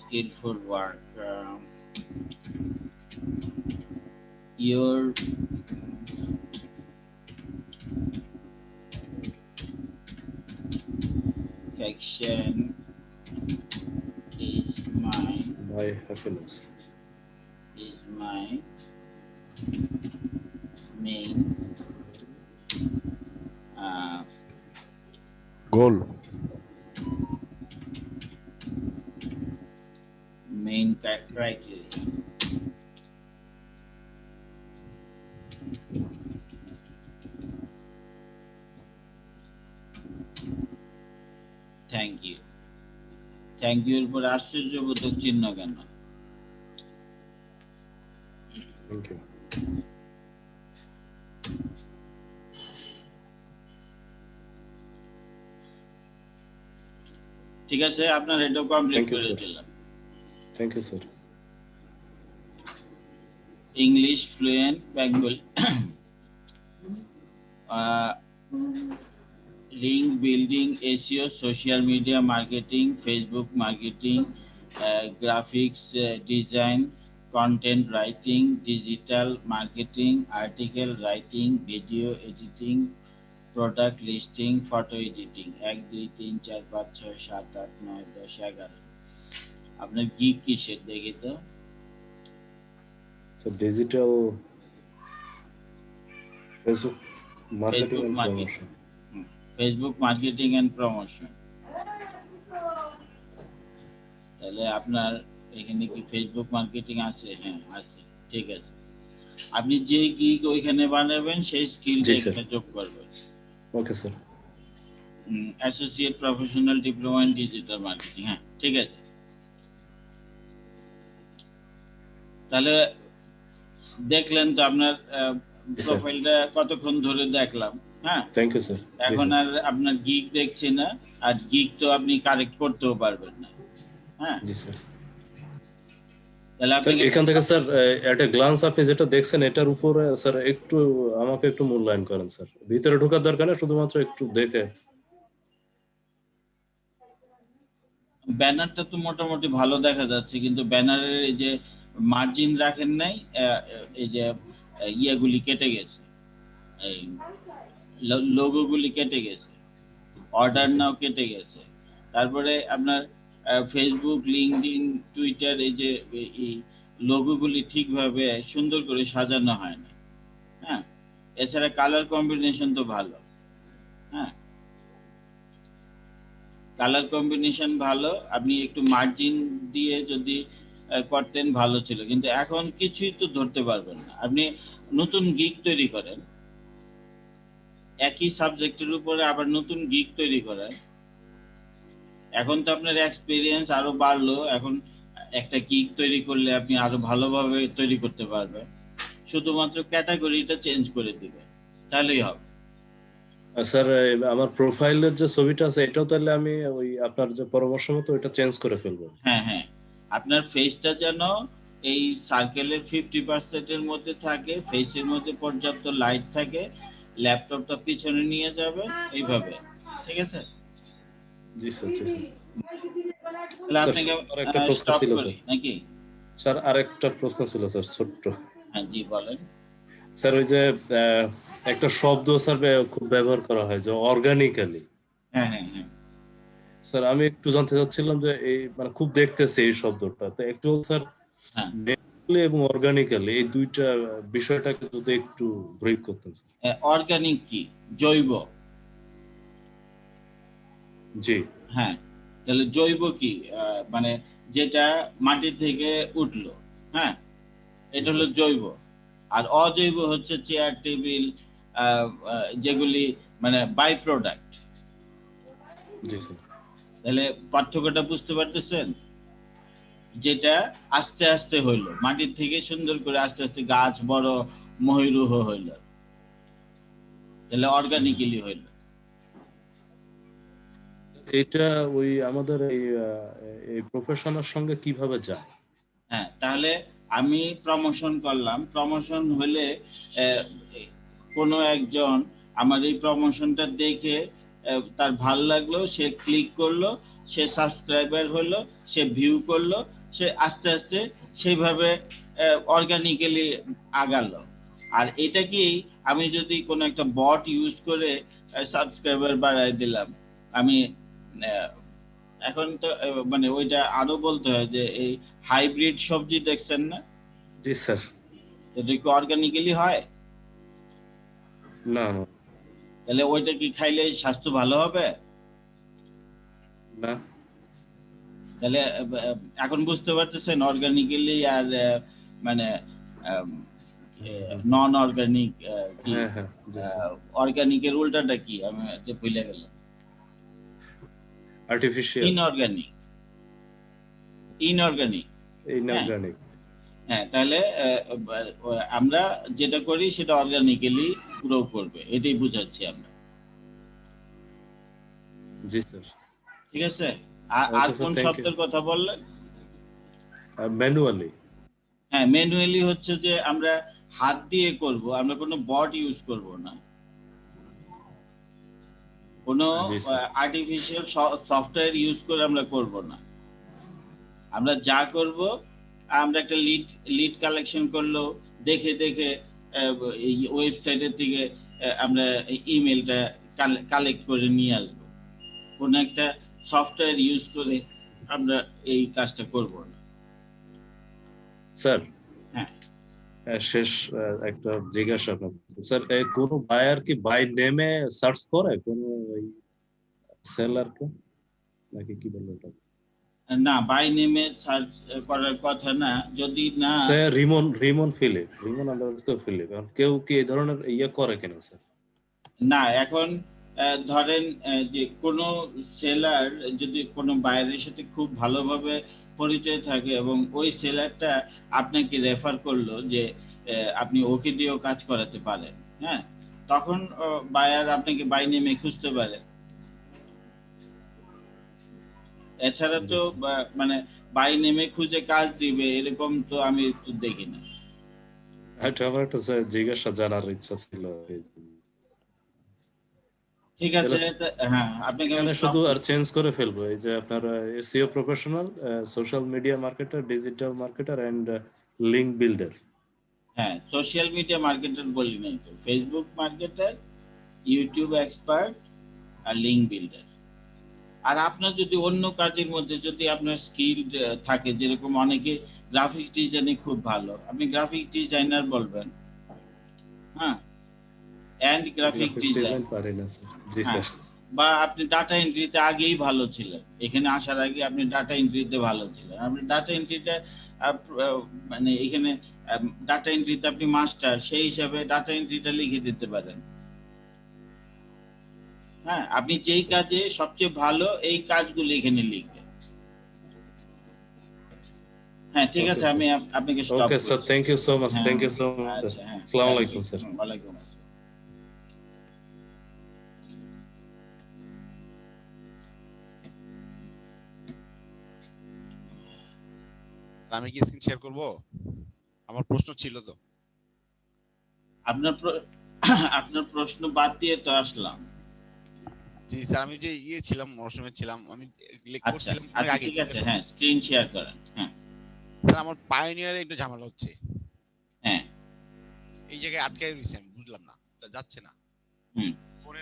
skillful work. Your affection is My happiness. my main goal criteria. Thank you. Thank you এর পর আশ্চর্যবোধক চিহ্ন কেন? Thank you. ঠিক আছে, আপনার এটা কমপ্লিট Thank you, করে sir. দিলাম। Thank you, sir. English fluent, Bengali. Link building, SEO, social media marketing, Facebook marketing, graphics design, content writing, digital marketing, article writing, video editing, product listing, photo editing. 1 2 3 4 5 6 7 8 9 10 11। আপনার gig কিসের দেখি তো? So digital Facebook marketing Facebook and marketing. promotion. Facebook marketing and promotion. তাহলে আপনার এখানে কি Facebook marketing আছে? হ্যাঁ আছে, ঠিক আছে। আপনি যে গিগ ওইখানে বানাবেন সেই স্কিলটা জি, স্যার। এখানে যোগ করবেন। Okay, sir. Associate professional diploma in digital marketing, হ্যাঁ ঠিক আছে। তাহলে দেখলেন তো আপনার জি, স্যার। প্রোফাইলটা কতক্ষণ ধরে দেখলাম, হ্যাঁ। Thank you, sir. এখন আর আপনার গিগ দেখছি না, আর গিগ তো আপনি কারেক্ট করতেও পারবেন না, হ্যাঁ। জি, স্যার। তাহলে স্যার আপনি এখান থেকে স্যার এট এ গ্লান্স আপনি যেটা দেখছেন এটার উপরে স্যার একটু আমাকে একটু মূল্যায়ন করেন স্যার। ভিতরে ঢোকার দরকার না, শুধুমাত্র একটু দেখে। ব্যানারটা তো মোটামুটি ভালো দেখা যাচ্ছে, কিন্তু ব্যানারের এই যে মার্জিন রাখেন নাই, এই যে ইয়েগুলি কেটে গেছে, এই লোগোগুলি কেটে গেছে, অর্ডার নাও কেটে গেছে। তারপরে আপনার ফেসবুক, লিঙ্কডইন, টুইটার এই যে এই লোগোগুলি ঠিকভাবে সুন্দর করে সাজানো হয় না, হ্যাঁ। এছাড়া কালার কম্বিনেশন তো ভালো, হ্যাঁ, কালার কম্বিনেশন ভালো। আপনি একটু মার্জিন দিয়ে যদি করতেন ভালো ছিল, কিন্তু এখন কিছুই তো ধরতে পারবেন না। আপনি নতুন গিগ তৈরি করেন, একই সাবজেক্টের উপরে আবার নতুন গিগ তৈরি করেন। এখন তো আপনার এক্সপেরিয়েন্স আরো বাড়লো, এখন একটা গিগ তৈরি করলে আপনি আরো ভালোভাবে তৈরি করতে পারবেন। শুধুমাত্র ক্যাটাগরিটা চেঞ্জ করে দিবেন, তাহলেই হবে। স্যার আমার প্রোফাইলের যে ছবিটা আছে এটাও তাহলে আমি ওই আপনার যে পরামর্শ মতো এটা চেঞ্জ করে ফেলবো। হ্যাঁ হ্যাঁ, আপনার ফেসটা যেন এই সার্কেলের 50% এর মধ্যে থাকে, ফেসের মধ্যে পর্যাপ্ত লাইট থাকে, ল্যাপটপটা পিছনে নিয়ে যাবে এইভাবে, ঠিক আছে? জি স্যার, জি স্যার। তাহলে আপনাকে আরেকটা প্রশ্ন স্টপ ছিল করি স্যার। নাকি? স্যার আরেকটা প্রশ্ন ছিল স্যার, ছোট্ট। হ্যাঁ জি বলেন। স্যার ওই যে একটা শব্দ স্যার খুব ব্যবহার করা হয় যে অর্গানিক্যালি। হ্যাঁ হ্যাঁ হ্যাঁ স্যার আমি একটু জানতে চাচ্ছিলাম যে এই মানে খুব দেখতেছে এই শব্দটা, তো একটু স্যার হ্যাঁ, এবং অর্গানিক্যালি এই দুইটা বিষয়টাকে যদি একটু ব্রিফ করতেন স্যার। অর্গানিক কি? জৈব। জি হ্যাঁ, তাহলে জৈব কি? মানে যেটা মাটি থেকে উঠলো, হ্যাঁ, এটা হলো জৈব। আর অজৈব হচ্ছে চেয়ার, টেবিল, যেগুলি মানে বাই প্রোডাক্ট। G sir. তাহলে পার্থক্যটা বুঝতে পারতেছেন? যেটা আস্তে আস্তে হইলো, মাটির থেকে সুন্দর করে আস্তে আস্তে গাছ বড় মহিরুহ হইল, তাহলে অর্গানিক্যালি হইল। এটা ওই আমাদের এই প্রফেশনের সঙ্গে কিভাবে যায়? হ্যাঁ, তাহলে আমি প্রমোশন করলাম, প্রমোশন হলে কোনো একজন আমার এই প্রমোশনটা দেখে তার ভাল লাগলো, সে ক্লিক করলো, সে সাবস্ক্রাইবার হলো, সে ভিউ করলো, সে আস্তে আস্তে সেইভাবে অর্গানিক্যালি আগালো। আর এটা কি আমি যদি কোনো একটা বট ইউজ করে সাবস্ক্রাইবার বাড়াই দিলাম, আমি এখন তো মানে ওইটা আরো বলতে হয় যে এই হাইব্রিড সবজি দেখছেন না, জি স্যার। এটা কি অর্গানিক্যালি হয়? না না তাহলে ওইটা কি খাইলে স্বাস্থ্য ভালো হবে? না। তাহলে এখন বুঝতে পারতেছেন অর্গানিক্যালি আর মানে নন অর্গানিক কি? হ্যাঁ হ্যাঁ জি স্যার। অর্গানিকের উল্টাটা কি আমি ভুলে গেলাম। Artificial, inorganic. ইনঅর্গানিক। ইনঅর্গানিক। হ্যাঁ, তাহলে আমরা যেটা করি সেটা অর্গানিক্যালি গ্রো করবে, এটাই বুঝাচ্ছি আমরা। জি স্যার। ঠিক আছে। আর Okay, sir, কোন thank শব্দের you. কথা বললেন? ম্যানুয়ালি। হ্যাঁ, ম্যানুয়ালি হচ্ছে যে আমরা হাত দিয়ে করব, আমরা কোনো বট ইউজ করব না, কোনো জি, স্যার। আর্টিফিশিয়াল সফটওয়্যার ইউজ করে আমরা করব না। আমরা যা করব, আমরা একটা লিড কালেকশন করলো, দেখে দেখে এই ওয়েবসাইটের থেকে আমরা ইমেলটা কালেক্ট করে নিয়ে আসবো। কোনো একটা সফটওয়্যার ইউজ করে আমরা এই কাজটা করব না। স্যার, হ্যাঁ। শেষ একটা জিজ্ঞাসা আপনার কাছে। স্যার, কোন বায়ার কি বাই নেমে সার্চ করে কোন ওই সেলারকে, নাকি কি বলবো এটা? না, বাই নেমে সার্চ করার কথা না, যদি না স্যার রিমন ফিলিপ, কেউ কি এই ধরনের ইয়ে করে কিনা স্যার? না, এখন ধরেন যে কোনো সেলার যদি কোনো বায়ারের সাথে খুব ভালোভাবে পরিচয় থাকে এবং ওই সেলারটা আপনাকে রেফার করলো যে আপনি ওকে দিয়েও কাজ করাতে পারেন, হ্যাঁ, তখন বায়ার আপনাকে বাই নেমে খুঁজতে পারে। এছাড়া তো মানে বাই নেমে খুঁজে কাজ দিবে এরকম তো আমি তো দেখি না। এটা আমার একটা জিজ্ঞাসা জানার ইচ্ছা ছিল। ঠিক আছে, হ্যাঁ, আপনাকে আমি শুধু আর চেঞ্জ করে ফেলবো, এই যে আপনার SEO professional, social media marketer, digital marketer and link builder. হ্যাঁ, সোশ্যাল মিডিয়া মার্কেটার বলি নাই তো, ফেসবুক মার্কেটার, ইউটিউব এক্সপার্ট আর লিংক বিল্ডার। আর আপনার যদি অন্য কাজের মধ্যে যদি আপনার স্কিল থাকে, যেরকম অনেকে গ্রাফিক্স ডিজাইনে খুব ভালো, আপনি গ্রাফিক ডিজাইনার বলবেন, হ্যাঁ, এন্ড গ্রাফিক ডিজাইন পারি না স্যার। জি স্যার। বা আপনি ডাটা এন্ট্রিতে আগেই ভালো ছিলেন, এখানে আসার আগে আপনি ডাটা এন্ট্রিতে ভালো ছিলেন, আপনি ডাটা এন্ট্রিটা মানে এখানে ডাটা এন্ট্রিতে আপনি মাস্টার, সেই হিসাবে ডাটা এন্ট্রিটা লিখে দিতে পারেন। হ্যাঁ, আপনি যেই কাজে সবচেয়ে ভালো এই কাজগুলো এখানে লিখবেন। হ্যাঁ, ঠিক আছে, আমি আপনাকে stop okay sir, thank you so much, thank you so much. আচ্ছা, হ্যাঁ, আসসালামু আলাইকুম স্যার। ওয়ালাইকুম আসসালাম। আমি কি স্ক্রিন শেয়ার করব? আমার প্রশ্ন ছিল তো। আপনার প্রশ্ন বাদ দিয়ে তো আসলাম। জি স্যার, আমি যে ছিলাম, মরশুমে ছিলাম, আমি ক্লিক করছিলাম আচ্ছা, ঠিক আছে, হ্যাঁ, স্ক্রিন শেয়ার করেন। হ্যাঁ স্যার, আমার পায়োনিয়ারে একটু ঝামেলা হচ্ছে। হ্যাঁ, এই জায়গায় আটকায় রয়েছে, আমি বুঝলাম না, যাচ্ছে না।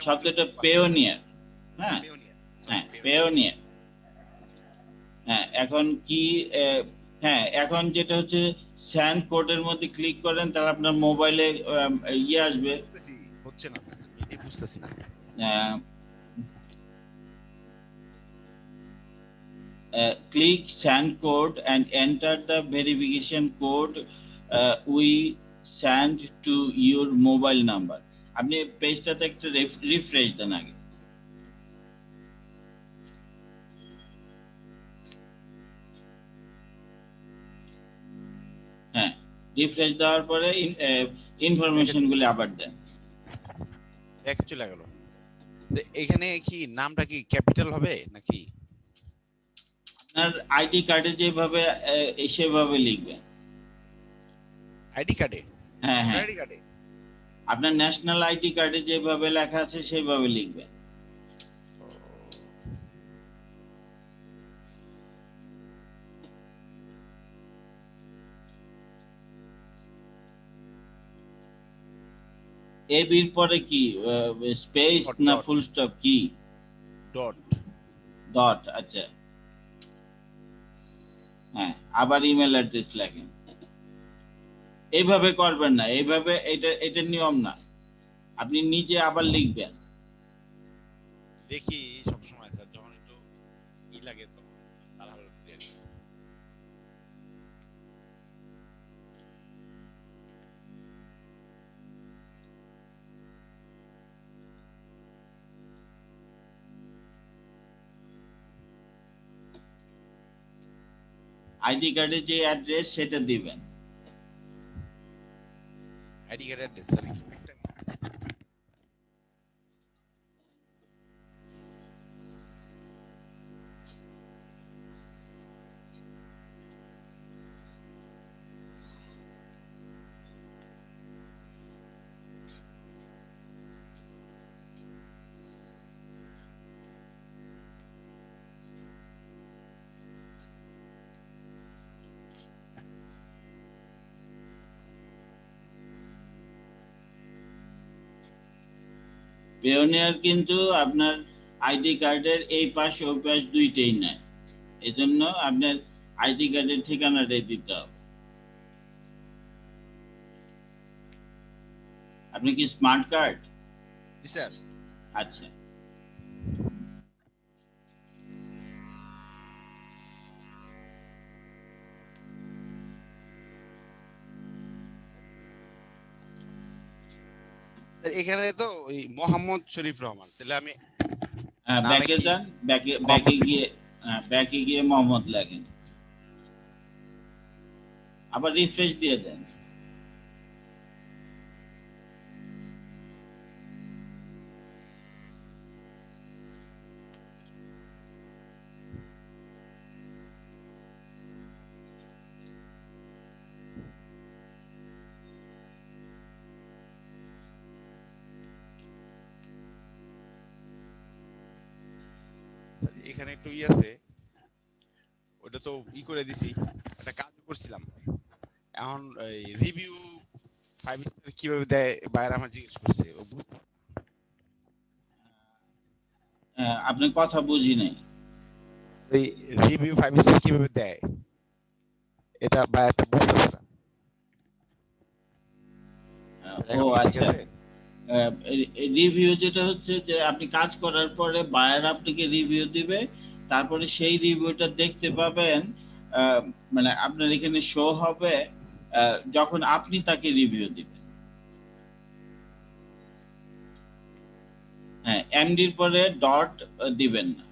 শব্দটা পেওনিয়ার। হ্যাঁ হ্যাঁ, পেওনিয়ার। হ্যাঁ, এখন কি হ্যাঁ, এখন যেটা হচ্ছে স্যান্ড কোডের মধ্যে ক্লিক করেন, তাহলে আপনার মোবাইলে ইয়ে আসবে। হচ্ছে না স্যার, এটাই বুঝতেছি না। Click send code and enter the verification code we send to your mobile number. আপনি পেজটাতে একটা রিফ্রেশ দেন আগে। হ্যাঁ, রিফ্রেশ দেওয়ার পরে ইনফরমেশন গুলো আবার দেন। চলে গেল। এখানে কি নামটা কি ক্যাপিটাল হবে নাকি? আপনার আইডি কার্ডে যেভাবে সেভাবে লিখবেন। আইডি কার্ডে? হ্যাঁ হ্যাঁ, আইডি কার্ডে আপনার ন্যাশনাল আইডি কার্ডে যেভাবে লেখা আছে সেভাবে লিখবেন। এবির পরে কি স্পেস Dot, না dot. ফুল স্টপ কি ডট। ডট আচ্ছা হ্যাঁ আবার ইমেল অ্যাড্রেস লেখেন এইভাবে করবেন না এইভাবে এটা নিয়ম না আপনি নিজে আবার লিখবেন দেখি সবসময় স্যার যখন একটু লাগে তখন তাড়াহুড়ো করে আর কি। আইডি কার্ডে যে অ্যাড্রেস সেটা দিবেন আইডি কার্ড অ্যাড্রেস স্যার একটা পেওনিয়ার কিন্তু আপনার আইডি কার্ডের এই পাশ ওই পাশ দুইটাই নেয় এজন্য আপনার আইডি কার্ডের ঠিকানাটাই দিতে হবে আপনি কি স্মার্ট কার্ড জি স্যার আচ্ছা স্যার এখানে তো ওই মোহাম্মদ শরীফ রহমান তাহলে আমি নামে ব্যাকে কি? যান ব্যাকে মোহাম্মদ। গিয়ে ব্যাকে গিয়ে মোহাম্মদ লেখেন আবার রিফ্রেশ দিয়ে দেন স্যার এখানে একটু আছে ওটা তো করে দিছি একটা কাজ করছিলাম এখন এই রিভিউ 5 স্টার কিভাবে দেয় বাইরে আমার জিজ্ঞেস করছে আপনি কথা বুঝি নাই এই রিভিউ 5 স্টার কিভাবে দেয় এটা বাইরেটা বুঝতেছে না ও এখন কি ঠিক আচ্ছা আছে রিভিউ যেটা হচ্ছে যে আপনি কাজ করার পরে বায়ার আপনাকে রিভিউ দিবে তারপরে সেই রিভিউটা দেখতে পাবেন মানে আপনার এখানে শো হবে যখন আপনি তাকে রিভিউ দিবেন হ্যাঁ এমডির পরে ডট দিবেন না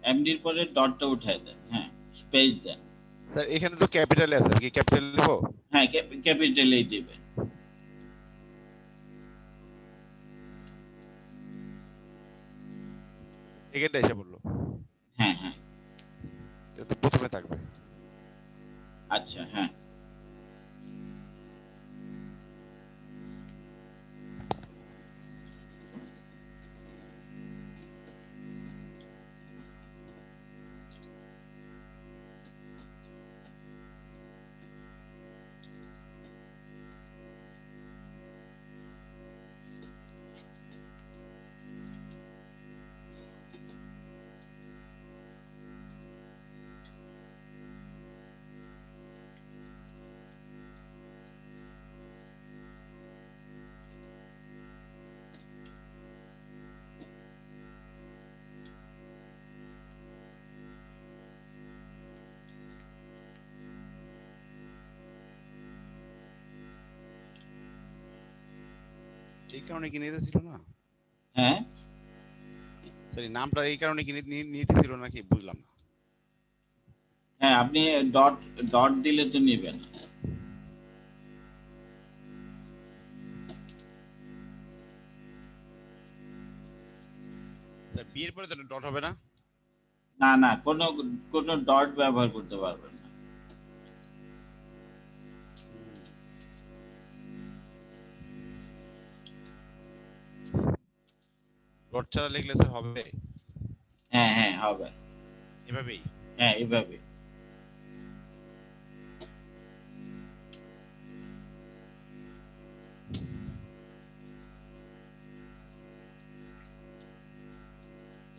এমডির পরে ডটটা উঠায় দেন হ্যাঁ স্পেস দেন স্যার এখানে তো ক্যাপিটাল আছে কি ক্যাপিটাল লিখো হ্যাঁ ক্যাপিটালেই দিবেন এখানটা এসে বললো হ্যাঁ হ্যাঁ এটা তো প্রথমে থাকবে আচ্ছা হ্যাঁ এই কারণে কি নিতে ছিল না হ্যাঁ সরি নামটা এই কারণে কি নিতে ছিল নাকি বুঝলাম না হ্যাঁ আপনি ডট ডট দিলে তো নেবেন না স্যার বিয়ের পরে তো ডট হবে না না না কোনো ডট ব্যবহার করতে পারবেন না ডট ছাড়া লিখলে স্যার হবে হ্যাঁ হ্যাঁ হবে এভাবেই হ্যাঁ এইভাবে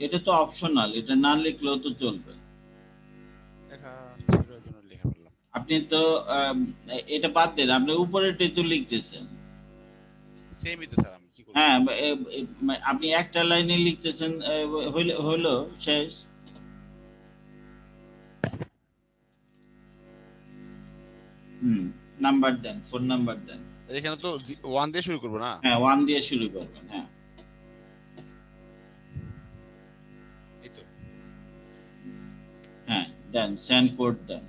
এটা তো অপশনাল, এটা না লিখলেও তো চলবে। লেখা ছিল এর জন্য লিখে ফেললাম। আপনি তো এটা বাদ দেন, আপনি উপরেরটাই তো লিখতেছেন। সেমই তো স্যার, আমি কি করব? হ্যাঁ, আপনি একটা লাইনে লিখতেছেন, হইলো শেষ। নাম্বার দেন, ফোন নাম্বার দেন। এখানে তো 1 দিয়ে শুরু করব না? হ্যাঁ, 1 দিয়ে শুরু করবেন। হ্যাঁ, এই তো। হ্যাঁ, দেন, সেন্ড কোড দেন।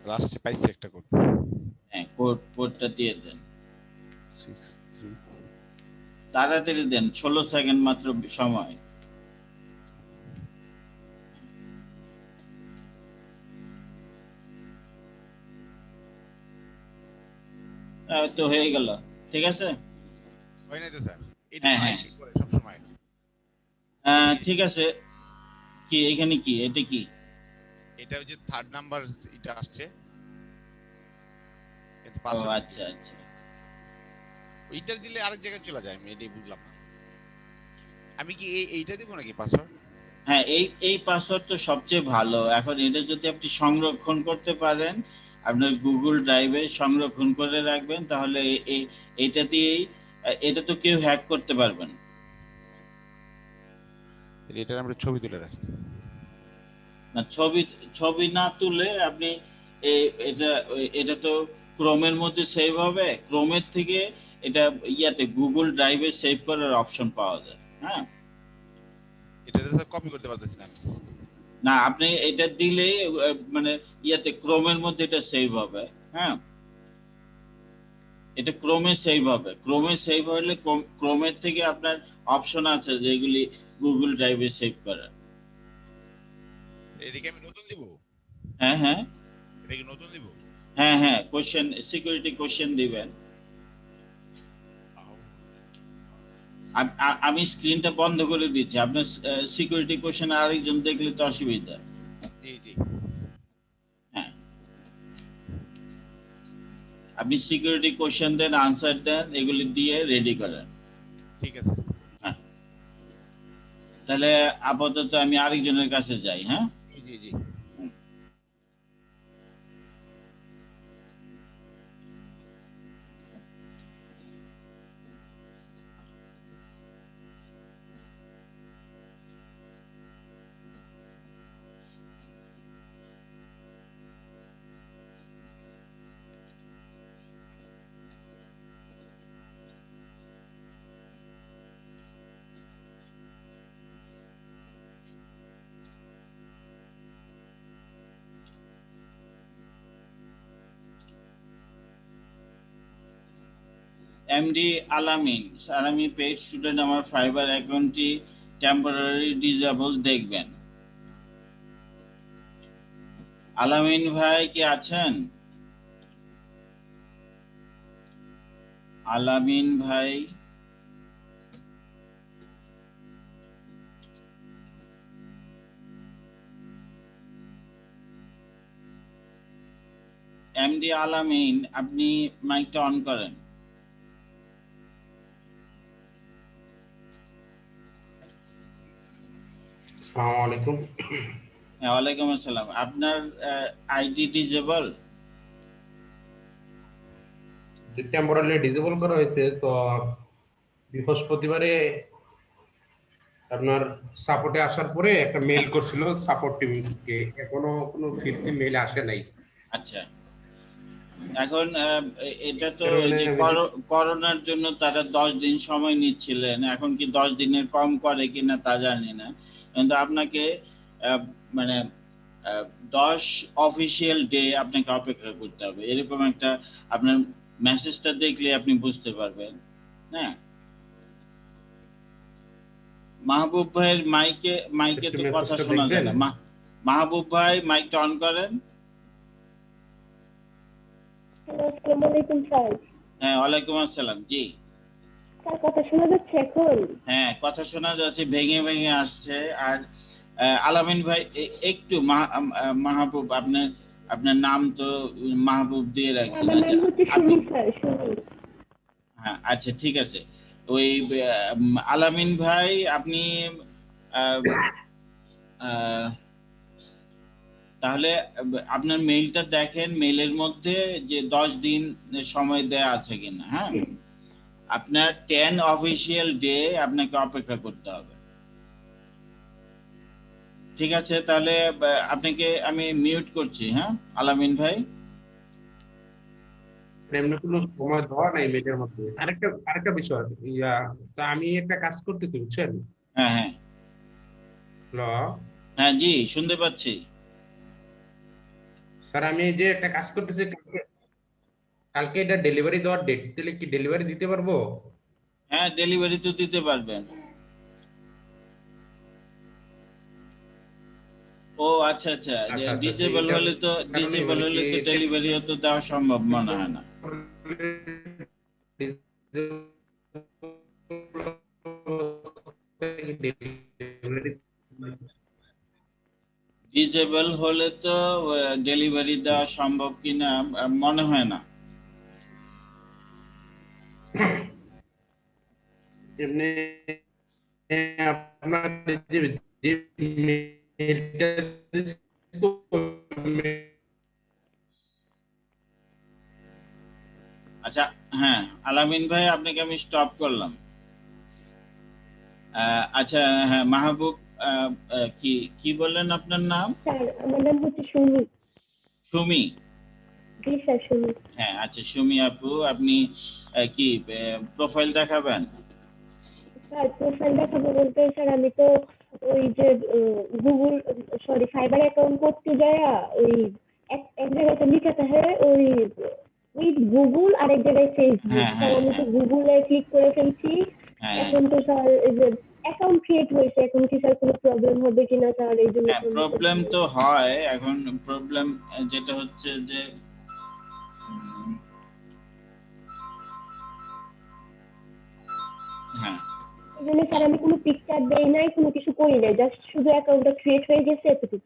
লাস্টে পাইছি একটা কোড। হ্যাঁ, কোডটা দিয়ে দেন, 63 তাড়াতাড়ি দেন, 16 সেকেন্ড মাত্র সময়। তো হয়ে গেল, ঠিক আছে। হয় নাই তো স্যার? এটা হ্যাঁ, তো হ্যাঁ। আইসি করে সব সময়। ঠিক আছে। কি এখানে কি, এটা কি? এটা হচ্ছে থার্ড নাম্বার, এটা আসছে কিন্তু ও পাসওয়ার্ড আচ্ছা আচ্ছা। এইটা দিলে আরেক জায়গায় চলে যায়, আমি এটাই বুঝলাম না। আমি কি এইটা দিব নাকি পাসওয়ার্ড? হ্যাঁ, এই পাসওয়ার্ড তো সবচেয়ে ভালো। এখন এটা যদি আপনি সংরক্ষণ করতে পারেন, আপনার গুগল ড্রাইভে সংরক্ষণ করে রাখবেন, তাহলে এইটা দিয়েই এটা তো কেউ হ্যাক করতে পারবেন। এটার আমরা ছবি তুলে রাখি। না, ছবি না তুলে আপনি এটা তো ক্রোমের মধ্যে সেভ হবে, ক্রোমের থেকে এটা ইয়াতে গুগল ড্রাইভে সেভ করার অপশন পাওয়া যায়। হ্যাঁ, এটা স্যার কপি করতে পারতেছি না আমি। না, আপনি এটা দিলে মানে ইয়াতে ক্রোমের মধ্যে এটা সেভ হবে। হ্যাঁ, এটা ক্রোমে সেভ হবে। ক্রোমে সেভ হলে ক্রোমের থেকে আপনার অপশন আছে যেগুলি গুগল ড্রাইভে সেভ করা। এটাকে আমি নতুন দিব? হ্যাঁ, হ্যাঁ, এটা কি নতুন দিব? হ্যাঁ, হ্যাঁ, কোশ্চেন, সিকিউরিটি কোশ্চেন দিবেন। আমি স্ক্রিনটা বন্ধ করে দিচ্ছি, আপনার সিকিউরিটি কোশ্চেন আরেকজন দেখলে তো অসুবিধা। জি জি। হ্যাঁ, আপনি সিকিউরিটি কোশ্চেন দেন, আনসার দেন, এগুলি দিয়ে রেডি করেন। ঠিক আছে স্যার। হ্যাঁ, তাহলে আপাতত আমি আরেকজনের কাছে যাই। হ্যাঁ, জি জি জি। এমডি আলামিন স্যার, আমি পেইড স্টুডেন্ট, আমার ফাইবার অ্যাকাউন্টটি টেম্পোরারি ডিসেবল দেখবেন। আলামিন ভাই কি আছেন? আলামিন ভাই, এমডি আলামিন, আপনি মাইকটা অন করেন। আসসালামু আলাইকুম। হ্যাঁ, ওয়ালাইকুম আসসালাম। আপনার আইডি ডিসেবল? টেম্পোরারি ডিসেবল করা হয়েছে, তো বৃহস্পতিবারে আপনার সাপোর্টে আসার পরে একটা মেইল করছিল সাপোর্ট টিমকে, এখনো কোনো ফিরতি মেইল আসে নাই। আচ্ছা, এখন এটা তো এর এই মানে যে করোনার জন্য তারা 10 দিন সময় নিচ্ছিলেন, এখন কি 10 দিনের কম করে কিনা তা জানি না, কিন্তু আপনাকে মানে 10 অফিসিয়াল ডে আপনাকে অপেক্ষা করতে হবে, এরকম একটা আপনার মেসেজটা দেখলে আপনি বুঝতে পারবেন। হ্যাঁ, মাহবুব ভাইয়ের মাইকে একটু তো কথা মেসেজটা শোনা যায় দেখবেন? না। মাহবুব ভাই, মাইকটা অন করেন। আসসালামু আলাইকুম স্যার। হ্যাঁ, ওয়ালাইকুম আসসালাম। জি, স্যার কথা শোনা যাচ্ছে এখন? হ্যাঁ, কথা শোনা যাচ্ছে, ভেঙে ভেঙে আসছে। আর আলামিন ভাই, একটু মাহবুব, আপনার আপনার নাম তো মাহবুব দিয়ে রাখছেন। আমার নাম হচ্ছে সুমি স্যার, সুমি। হ্যাঁ, আচ্ছা ঠিক আছে। ওই আলামিন ভাই, আপনি আহ, আহ, তাহলে আপনার মেইলটা দেখেন, মেইলের মধ্যে যে 10 দিন সময় দেয়া আছে কিনা। হ্যাঁ, আপনার 10 অফিসিয়াল ডে আপনাকে অপেক্ষা করতে হবে। ঠিক আছে, তাহলে আপনাকে আমি মিউট করছি। হ্যাঁ আলামিন ভাই। এমনি কোনো সময় দেওয়া নাই মেয়েটার মধ্যে। আরেকটা বিষয়, তা আমি একটা কাজ করতেছি বুঝছেন। হ্যাঁ হ্যাঁ হ্যালো হ্যাঁ, জি শুনতে পাচ্ছি। স্যার, আমি যে একটা কাজ করতেছি, কালকে এটা ডেলিভারি দেওয়ার ডেট, তাহলে কি ডেলিভারি দিতে পারবো? হ্যাঁ, ডেলিভারি তো দিতে পারবেন। ও আচ্ছা আচ্ছা, আচ্ছা আচ্ছা, ডিসেবল হলে তো ডেলিভারিও তো দেওয়া সম্ভব মনে হয় না। ডিসেবল হলে তো ডেলিভারি দেওয়া সম্ভব কিনা মনে হয় না। এমনি আপনার যে মেলটা আচ্ছা হ্যাঁ আলামিন ভাই, আপনাকে আমি স্টপ করলাম। আচ্ছা হ্যাঁ মাহবুব, কি কি বললেন আপনার নাম? স্যার আমার নাম হচ্ছে সুমি। সুমি। জি স্যার, সুমি। হ্যাঁ আচ্ছা সুমি আপু, আপনি কি প্রোফাইল দেখাবেন? স্যার প্রোফাইল দেখাবো বলতে স্যার আমি তো ওই যে গুগল, সরি ফাইবার অ্যাকাউন্ট করতে যায় ওই এক জায়গাতে লিখা থাকে ওই উইথ গুগল, আর এক জায়গায় ফেসবুক। হ্যাঁ, স্যার হ্যাঁ, আমি তো হ্যাঁ। গুগলে ক্লিক করে ফেলছি। হ্যাঁ এখন তো স্যার এই যে অ্যাকাউন্ট ক্রিয়েট হয়েছে, এখন কি স্যার কোনো প্রবলেম হবে কিনা স্যার, এই জন্য হ্যাঁ, প্রবলেম তো হয়। এখন প্রবলেম যেটা হচ্ছে যে উম, হ্যাঁ এই জন্য স্যার আমি কোনো পিকচার দেই নাই, কোনো কিছু করি নাই, জাস্ট শুধু অ্যাকাউন্টটা ক্রিয়েট হয়ে গেছে এতটুকু।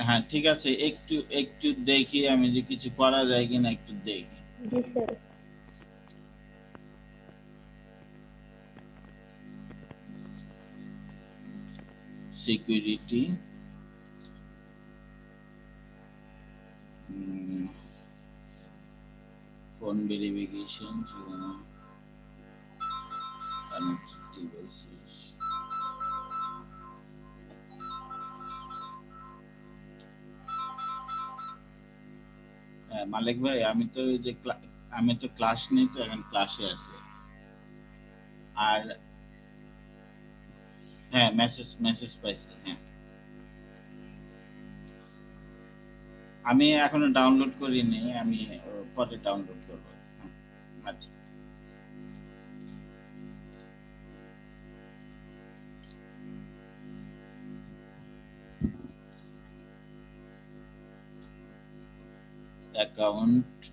হ্যাঁ ঠিক আছে, একটু একটু দেখি আমি যে কিছু করা যায় কিনা, একটু দেখি। জি স্যার। সিকিউরিটি, ফোন ভেরিফিকেশন, মালিক ভাই, আমি তো ওই যে আমি তো ক্লাস নেই, তো এখন ক্লাসে আছি। আর হ্যাঁ মেসেজ মেসেজ পাইছি। হ্যাঁ আমি এখনো ডাউনলোড করিনি, আমি পরে ডাউনলোড করবো। আচ্ছা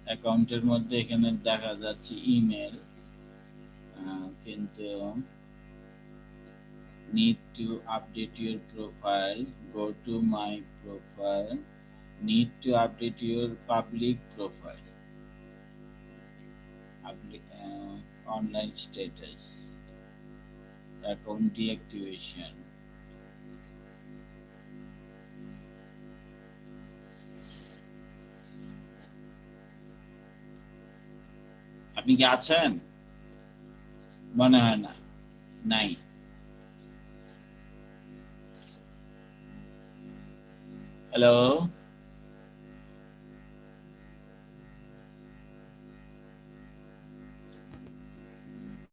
অ্যাকাউন্টের মধ্যে এখানে দেখা যাচ্ছে ইমেল, কিন্তু need to update your profile, go to my profile, need to update your public profile, online status, account deactivation. আপনি কি আছেন? মনে হয় না, নাই। হ্যালো।